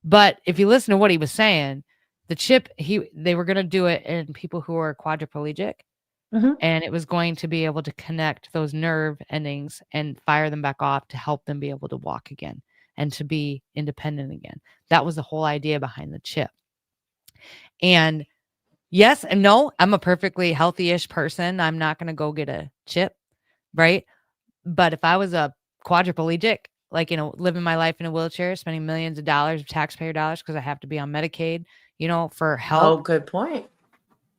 But if you listen to what he was saying, the chip, they were going to do it in people who are quadriplegic, and it was going to be able to connect those nerve endings and fire them back off to help them be able to walk again and to be independent again. That was the whole idea behind the chip. And yes and no, I'm a perfectly healthy-ish person. I'm not going to go get a chip, right? But if I was a quadriplegic, like, living my life in a wheelchair, spending millions of dollars of taxpayer dollars because I have to be on Medicaid, for help. Oh, good point.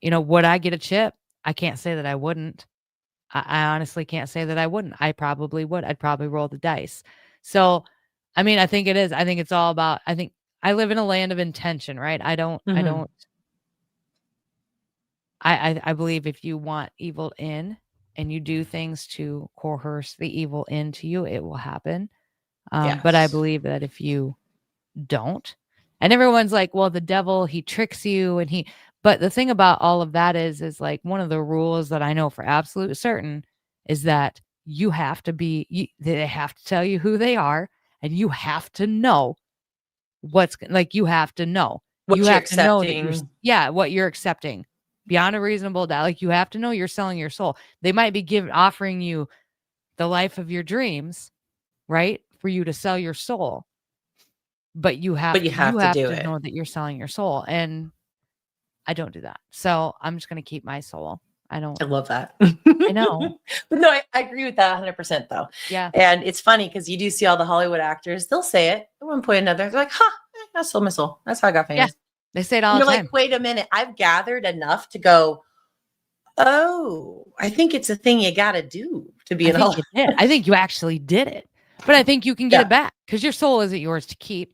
Would I get a chip? I can't say that I wouldn't. I honestly can't say that I wouldn't. I probably would. I'd probably roll the dice. So, I mean, I think it is. I think it's all about, I think I live in a land of intention, right? I believe if you want evil in and you do things to coerce the evil into you, it will happen. But I believe that if you don't, and everyone's like, well, the devil, he tricks you but the thing about all of that is like one of the rules that I know for absolute certain is that you have to they have to tell you who they are, and you have to know you have to know. What you you're have to know that accepting. what you're accepting beyond a reasonable doubt. Like, you have to know you're selling your soul. They might be offering you the life of your dreams, right? For you to sell your soul. But you have to know that you're selling your soul. And I don't do that. So I'm just going to keep my soul. I love that. I know. But no, I agree with that 100% though. Yeah. And it's funny because you do see all the Hollywood actors, they'll say it at one point or another. They're like, I sold my soul. That's how I got famous. Yeah. They say it all the time. You're like, wait a minute. I've gathered enough to go, oh, I think it's a thing you got to do to be an Hollywood. I think you actually did it. But I think you can get it back because your soul isn't yours to keep.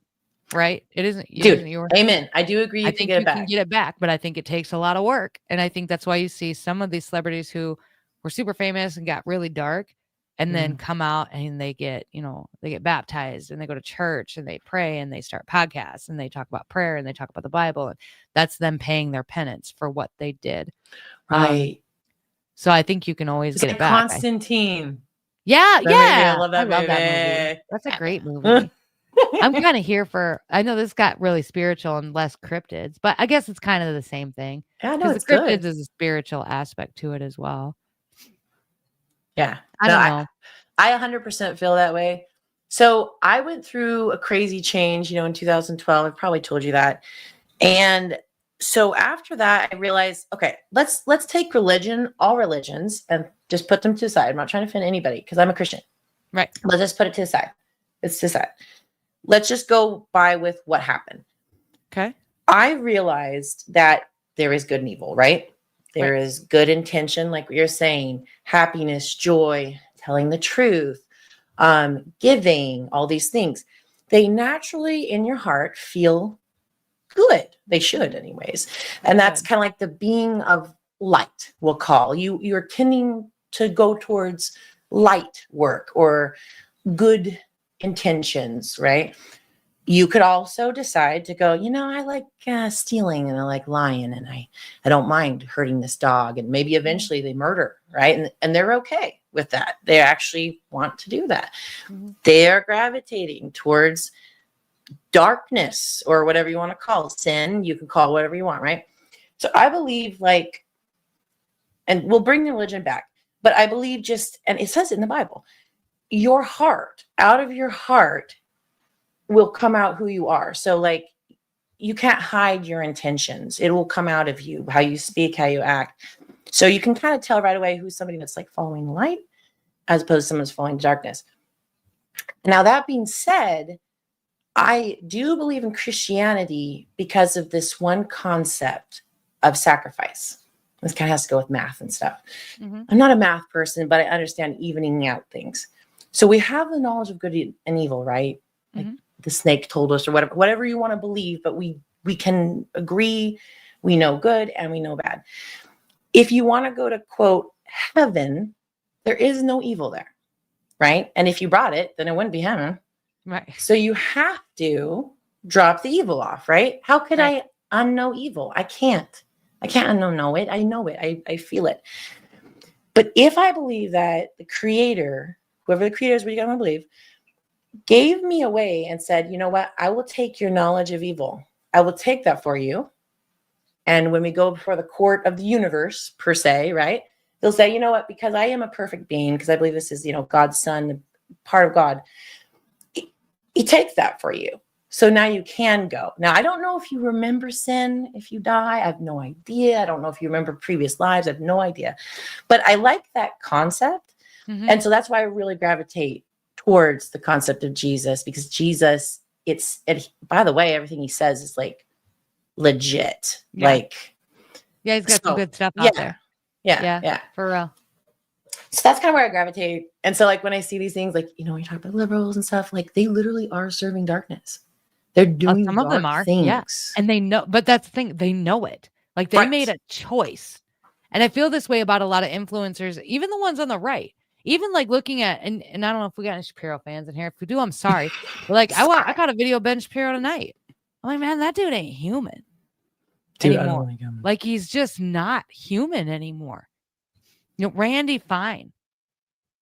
Right? It isn't yours. Amen. I do agree. I think you can get it back, but I think it takes a lot of work. And I think that's why you see some of these celebrities who were super famous and got really dark and then come out and they get, they get baptized and they go to church and they pray and they start podcasts and they talk about prayer and they talk about the Bible. And that's them paying their penance for what they did. Right. So I think you can always get it back. Constantine. Yeah. Movie. I love that movie. That movie. That's a great movie. I'm kind of here I know this got really spiritual and less cryptids, but I guess it's kind of the same thing. Yeah, no, it's cryptids good. is a spiritual aspect to it as well. Yeah. I don't know. I 100% feel that way. So I went through a crazy change, in 2012. I probably told you that. And so after that, I realized, okay, let's take all religions and just put them to the side. I'm not trying to offend anybody because I'm a Christian. Right. Let's just put it to the side. It's to the side. Let's just go by with what happened. Okay. I realized that there is good and evil, right? There is good intention, like what you're saying, happiness, joy, telling the truth, giving, all these things. They naturally in your heart feel good. They should anyways. And that's kind of like the being of light, we'll call. You're tending to go towards light work or good intentions, right? You could also decide to go, I like stealing and I like lying and I don't mind hurting this dog. And maybe eventually they murder, right? And they're okay with that. They actually want to do that. Mm-hmm. They are gravitating towards darkness or whatever you want to call it. Sin. You can call it whatever you want, right? So I believe and we'll bring the religion back, but I believe and it says it in the Bible, your heart, out of your heart will come out who you are. So you can't hide your intentions. It will come out of you, how you speak, how you act. So you can kind of tell right away who's somebody that's following light as opposed to someone who's following darkness. Now, that being said, I do believe in Christianity because of this one concept of sacrifice. This kind of has to go with math and stuff. Mm-hmm. I'm not a math person, but I understand evening out things. So we have the knowledge of good and evil, right? Mm-hmm. The snake told us or whatever you want to believe, but we can agree we know good and we know bad. If you want to go to quote heaven, there is no evil there, right? And if you brought it, then it wouldn't be heaven. Right. So you have to drop the evil off, right? How could I unknow evil? I can't unknow it. I know it. I feel it. But if I believe that the creator, whoever the creator is, what you gotta believe, gave me away and said, you know what? I will take your knowledge of evil. I will take that for you. And when we go before the court of the universe, per se, right? They'll say, you know what? Because I am a perfect being, because I believe this is, God's son, part of God. He takes that for you. So now you can go. Now, I don't know if you remember sin if you die. I have no idea. I don't know if you remember previous lives. I have no idea. But I like that concept. Mm-hmm. And so that's why I really gravitate towards the concept of Jesus, because Jesus, by the way, everything he says is like legit. Yeah. Like, yeah, he's got some good stuff out there. Yeah. For real. So that's kind of where I gravitate. And so like when I see these things, like, you know, we talk about liberals and stuff, like they literally are serving darkness. They're doing some of them are things. Yeah. And they know, but that's the thing, they know it. Like they made a choice. And I feel this way about a lot of influencers, even the ones on the right. Even like looking at, and I don't know if we got any Shapiro fans in here. If we do, I'm sorry. But like I caught a video of Ben Shapiro tonight. I'm like, man, that dude ain't human anymore. Like he's just not human anymore. You know, Randy Fine.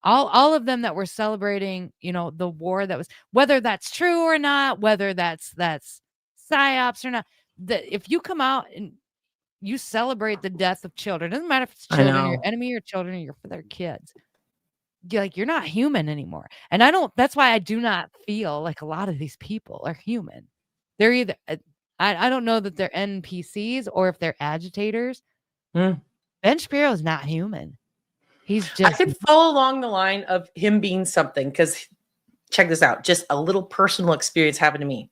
All of them that were celebrating, you know, the war that was, whether that's true or not, whether that's psyops or not. If you come out and you celebrate the death of children, doesn't matter if it's children, your enemy or children, or you're for their kids. You're not human anymore. And that's why I do not feel like a lot of these people are human. They're either, I don't know that they're NPCs or if they're agitators. Ben Shapiro is not human. He's just. I could follow along the line of him being something, because check this out. Just a little personal experience happened to me.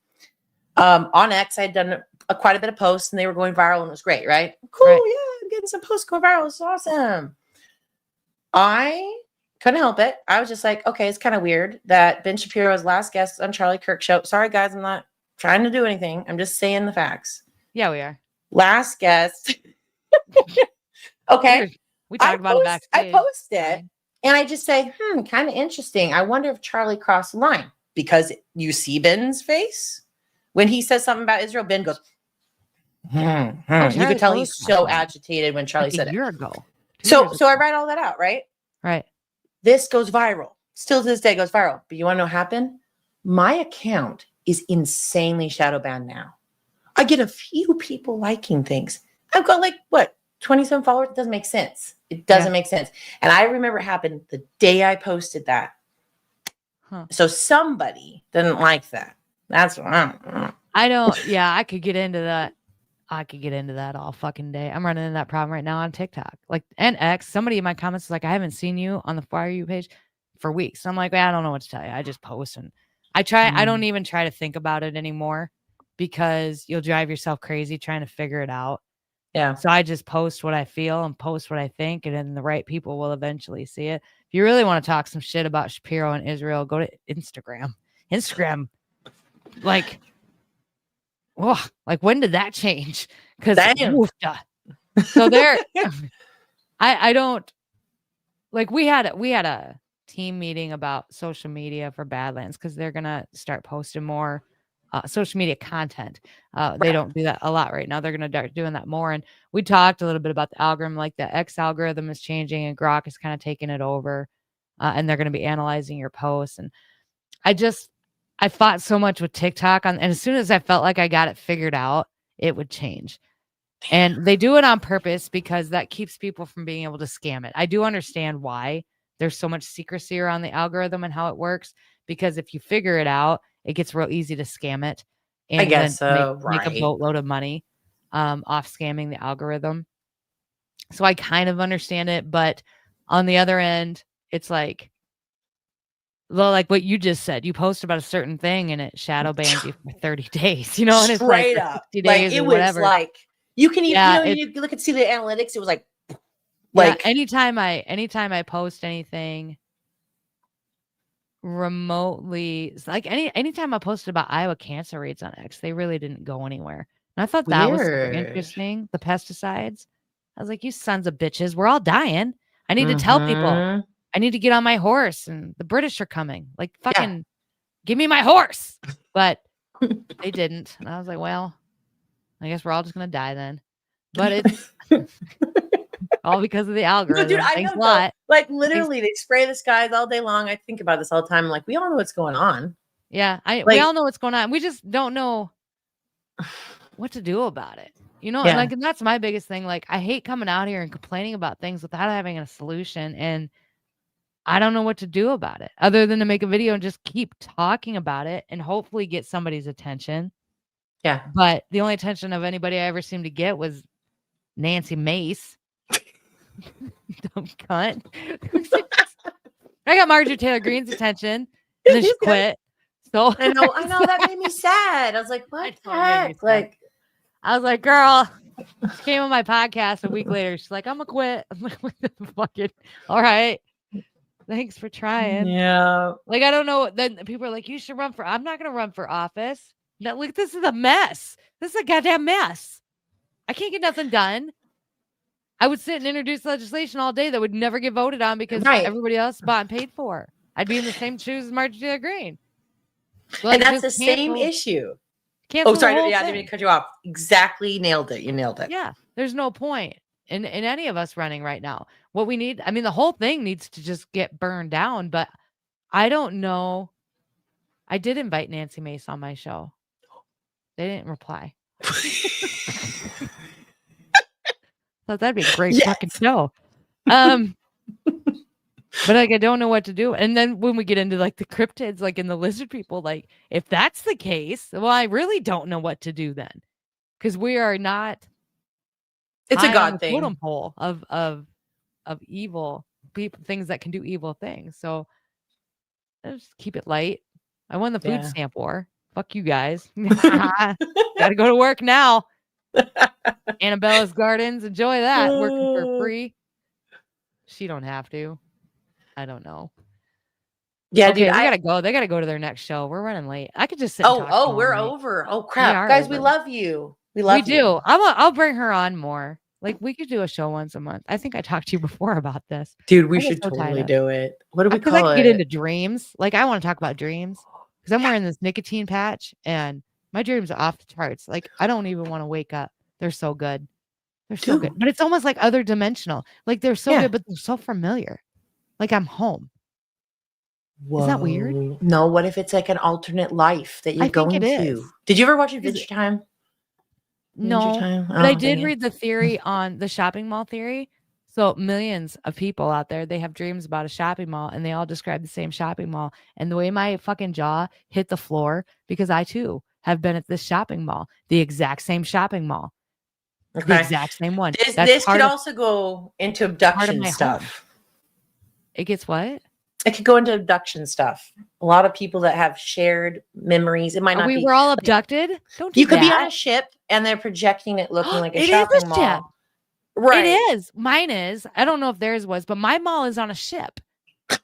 On X, I had done quite a bit of posts and they were going viral and it was great, right? Cool, yeah, I'm getting some posts going viral. It's awesome. I couldn't help it. I was just like, okay, it's kind of weird that Ben Shapiro's last guest on Charlie Kirk's show. Sorry, guys, I'm not trying to do anything. I'm just saying the facts. Yeah, we are. Last guest. Okay. We talked about it backstage. I post it and I just say, kind of interesting. I wonder if Charlie crossed the line, because you see Ben's face when he says something about Israel. Ben goes, You could tell he's so agitated when Charlie said it. A year ago. So I write all that out, right? Right. This goes viral. Still to this day goes viral. But you want to know what happened? My account is insanely shadow banned now. I get a few people liking things. I've got like, what, 27 followers? It doesn't make sense. It doesn't make sense. And I remember it happened the day I posted that. So somebody didn't like that. That's what I don't. Yeah, I could get into that. I could get into that all fucking day. I'm running into that problem right now on TikTok. Like, and X, somebody in my comments is like, I haven't seen you on the Fire You page for weeks. So I'm like, I don't know what to tell you. I just post and I don't even try to think about it anymore, because you'll drive yourself crazy trying to figure it out. Yeah. So I just post what I feel and post what I think, and then the right people will eventually see it. If you really want to talk some shit about Shapiro and Israel, go to Instagram. Like, oh, like when did that change? Because so there, I don't like. We had a team meeting about social media for Badlands, because they're gonna start posting more social media content. They don't do that a lot right now. They're gonna start doing that more. And we talked a little bit about the algorithm, like the X algorithm is changing, and Grok is kind of taking it over, and they're gonna be analyzing your posts. And I fought so much with TikTok and as soon as I felt like I got it figured out, it would change. And they do it on purpose because that keeps people from being able to scam it. I do understand why there's so much secrecy around the algorithm and how it works, because if you figure it out, it gets real easy to scam it. And I guess make a boatload of money off scamming the algorithm. So I kind of understand it, but on the other end, it's like, well, like what you just said, you post about a certain thing and it shadow bans you for 30 days, you know, and it's straight like up 60 days like it or was whatever. like you can even you look and see the analytics. It was like anytime I post anything remotely, like anytime I posted about Iowa cancer rates on X, they really didn't go anywhere. And I thought that was super interesting. The pesticides. I was like, you sons of bitches, we're all dying. I need to tell people. I need to get on my horse, and the British are coming. Like, fucking give me my horse. But they didn't. And I was like, well, I guess we're all just going to die then. But it's all because of the algorithm. Dude, I Thanks know. a lot. Like, literally, they spray the skies all day long. I think about this all the time. I'm like, we all know what's going on. Yeah, we all know what's going on. We just don't know what to do about it. You know, and that's my biggest thing. Like, I hate coming out here and complaining about things without having a solution. And I don't know what to do about it other than to make a video and just keep talking about it and hopefully get somebody's attention. Yeah. But the only attention of anybody I ever seemed to get was Nancy Mace. Dumb cunt. I got Marjorie Taylor Greene's attention. And then she quit. So I know that made me sad. I was like, what the heck? Like, I was like, girl, she came on my podcast a week later. She's like, I'm gonna quit. I'm like, fucking all right. Thanks for trying. Yeah. Like, I don't know. Then people are like, you should run for, I'm not gonna run for office. No, look, this is a mess. This is a goddamn mess. I can't get nothing done. I would sit and introduce legislation all day that would never get voted on because everybody else bought and paid for. I'd be in the same shoes as Marjorie Taylor Greene. Like, and that's the same issue. Cancel sorry. the whole Yeah, I didn't mean to cut you off. Exactly. Nailed it. You nailed it. Yeah. There's no point in any of us running right now. What we need, I mean, the whole thing needs to just get burned down, but I don't know. I did invite Nancy Mace on my show. They didn't reply. Thought that'd be a great fucking show. But like, I don't know what to do. And then when we get into like the cryptids, like in the lizard people, like if that's the case, well, I really don't know what to do then, because we are not. It's a God thing. Totem pole of evil people, things that can do evil things. So let's just keep it light. I won the food stamp war. Fuck you guys. Gotta go to work now. Annabella's Gardens. Enjoy that. Working for free. She don't have to. I don't know. Yeah, okay, dude. I gotta go. They gotta go to their next show. We're running late. I could just sit. And talk we're night. over. Oh crap, guys, we love you. We do. I'll bring her on more. Like we could do a show once a month. I think I talked to you before about this. Dude, we should totally do it. What do we call it? Because I can get into dreams. Like I want to talk about dreams because I'm wearing this nicotine patch and my dreams are off the charts. Like I don't even want to wake up. They're so good. They're so good. But it's almost like other dimensional. Like they're so good, but they're so familiar. Like I'm home. Whoa. Is that weird? No, what if it's like an alternate life that you're going to? Is. Did you ever watch Adventure Time? No, but I did read the theory on the shopping mall theory. So millions of people out there, they have dreams about a shopping mall and they all describe the same shopping mall. And the way my fucking jaw hit the floor, because I too have been at this shopping mall, the exact same shopping mall. Okay. The exact same one. This could also go into abduction stuff. Home. It gets what? It could go into abduction stuff. A lot of people that have shared memories. It might not be. We were all abducted. Don't do you could be on a ship and they're projecting it looking like a shopping mall. Ship. Right. It is. Mine is. I don't know if theirs was, but my mall is on a ship.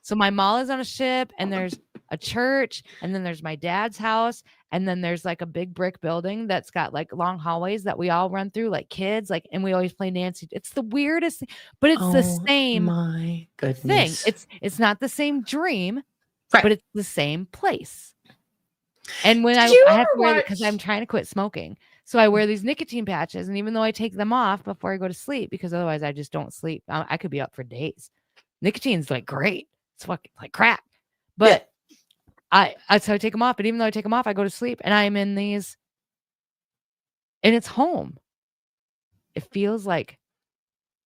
So my mall is on a ship and there's a church and then there's my dad's house and then there's like a big brick building that's got like long hallways that we all run through like kids, like, and we always play Nancy. It's the weirdest thing, but it's the same my goodness thing. It's not the same dream, but it's the same place. And when I have to wear it because I'm trying to quit smoking. So I wear these nicotine patches, and even though I take them off before I go to sleep, because otherwise I just don't sleep. I could be up for days. Nicotine's like great. It's fucking like crack. But so I take them off. But even though I take them off, I go to sleep, and I'm in these, and it's home. It feels like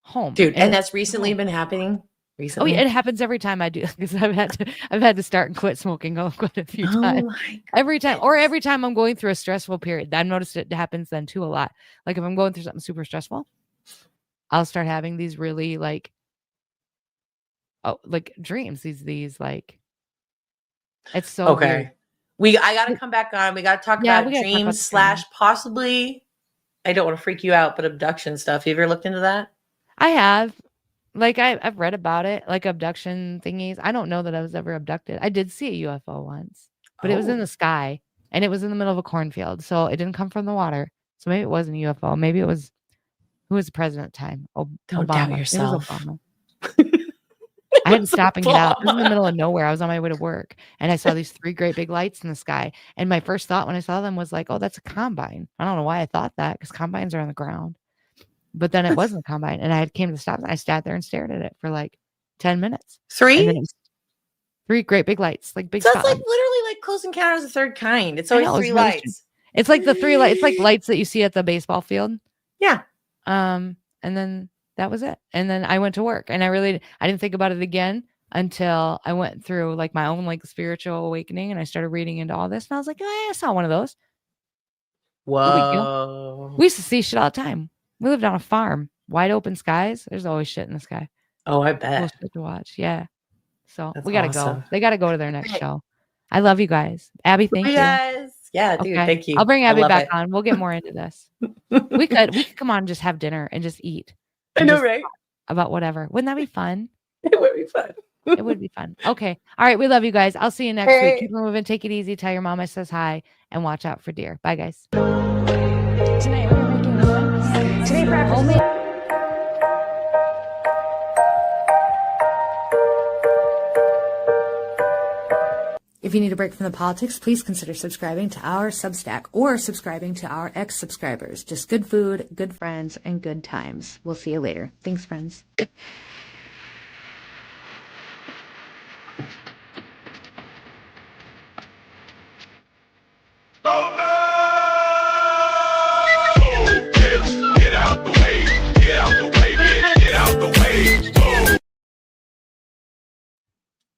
home, dude. And that's recently been happening. Recently. Oh yeah, it happens every time I do because I've had to start and quit smoking quite a few times. Every time I'm going through a stressful period. I've noticed it happens then too a lot. Like if I'm going through something super stressful, I'll start having these really like dreams. These like it's so okay. Weird. I gotta come back on. We gotta talk about dreams / possibly. I don't want to freak you out, but abduction stuff. You ever looked into that? I have. Like I've read about it, like abduction thingies. I don't know that I was ever abducted. I did see a UFO once, but it was in the sky and it was in the middle of a cornfield. So it didn't come from the water. So maybe it wasn't a UFO. Maybe it was, who was the president at the time? Don't Obama. doubt yourself. It was Obama. I had to stop and get out. It was in the middle of nowhere. I was on my way to work and I saw these 3 great big lights in the sky. And my first thought when I saw them was like, oh, that's a combine. I don't know why I thought that because combines are on the ground. But then it wasn't a combine, and I came to stop. And I sat there and stared at it for like 10 minutes. 3? 3 great big lights, like big. So it's like literally like Close Encounters of the Third Kind. It's always 3 lights. It's like the 3 lights. It's like lights that you see at the baseball field. Yeah. And then that was it. And then I went to work, and I didn't think about it again until I went through like my own like spiritual awakening, and I started reading into all this, and I was like, oh, I saw one of those. Whoa. We used to see shit all the time. We lived on a farm, wide open skies. There's always shit in the sky. Oh, I bet. Cool shit to watch. Yeah. So That's we got to awesome. go. They got to go to their next show. I love you guys. Abby, thank you. Guys. Yeah, dude, Okay. thank you. I'll bring I Abby love back it. on. We'll get more into this. We could come on and just have dinner and just eat. I and know, just right? talk about whatever. Wouldn't that be fun? It would be fun. It would be fun. Okay. All right. We love you guys. I'll see you next Hey. week. Keep it moving. Take it easy. Tell your mom I says hi and watch out for deer. Bye, guys. Tonight we're making what? Today for homemade. If you need a break from the politics, please consider subscribing to our Substack or subscribing to our ex-subscribers. Just good food, good friends, and good times. We'll see you later. Thanks, friends.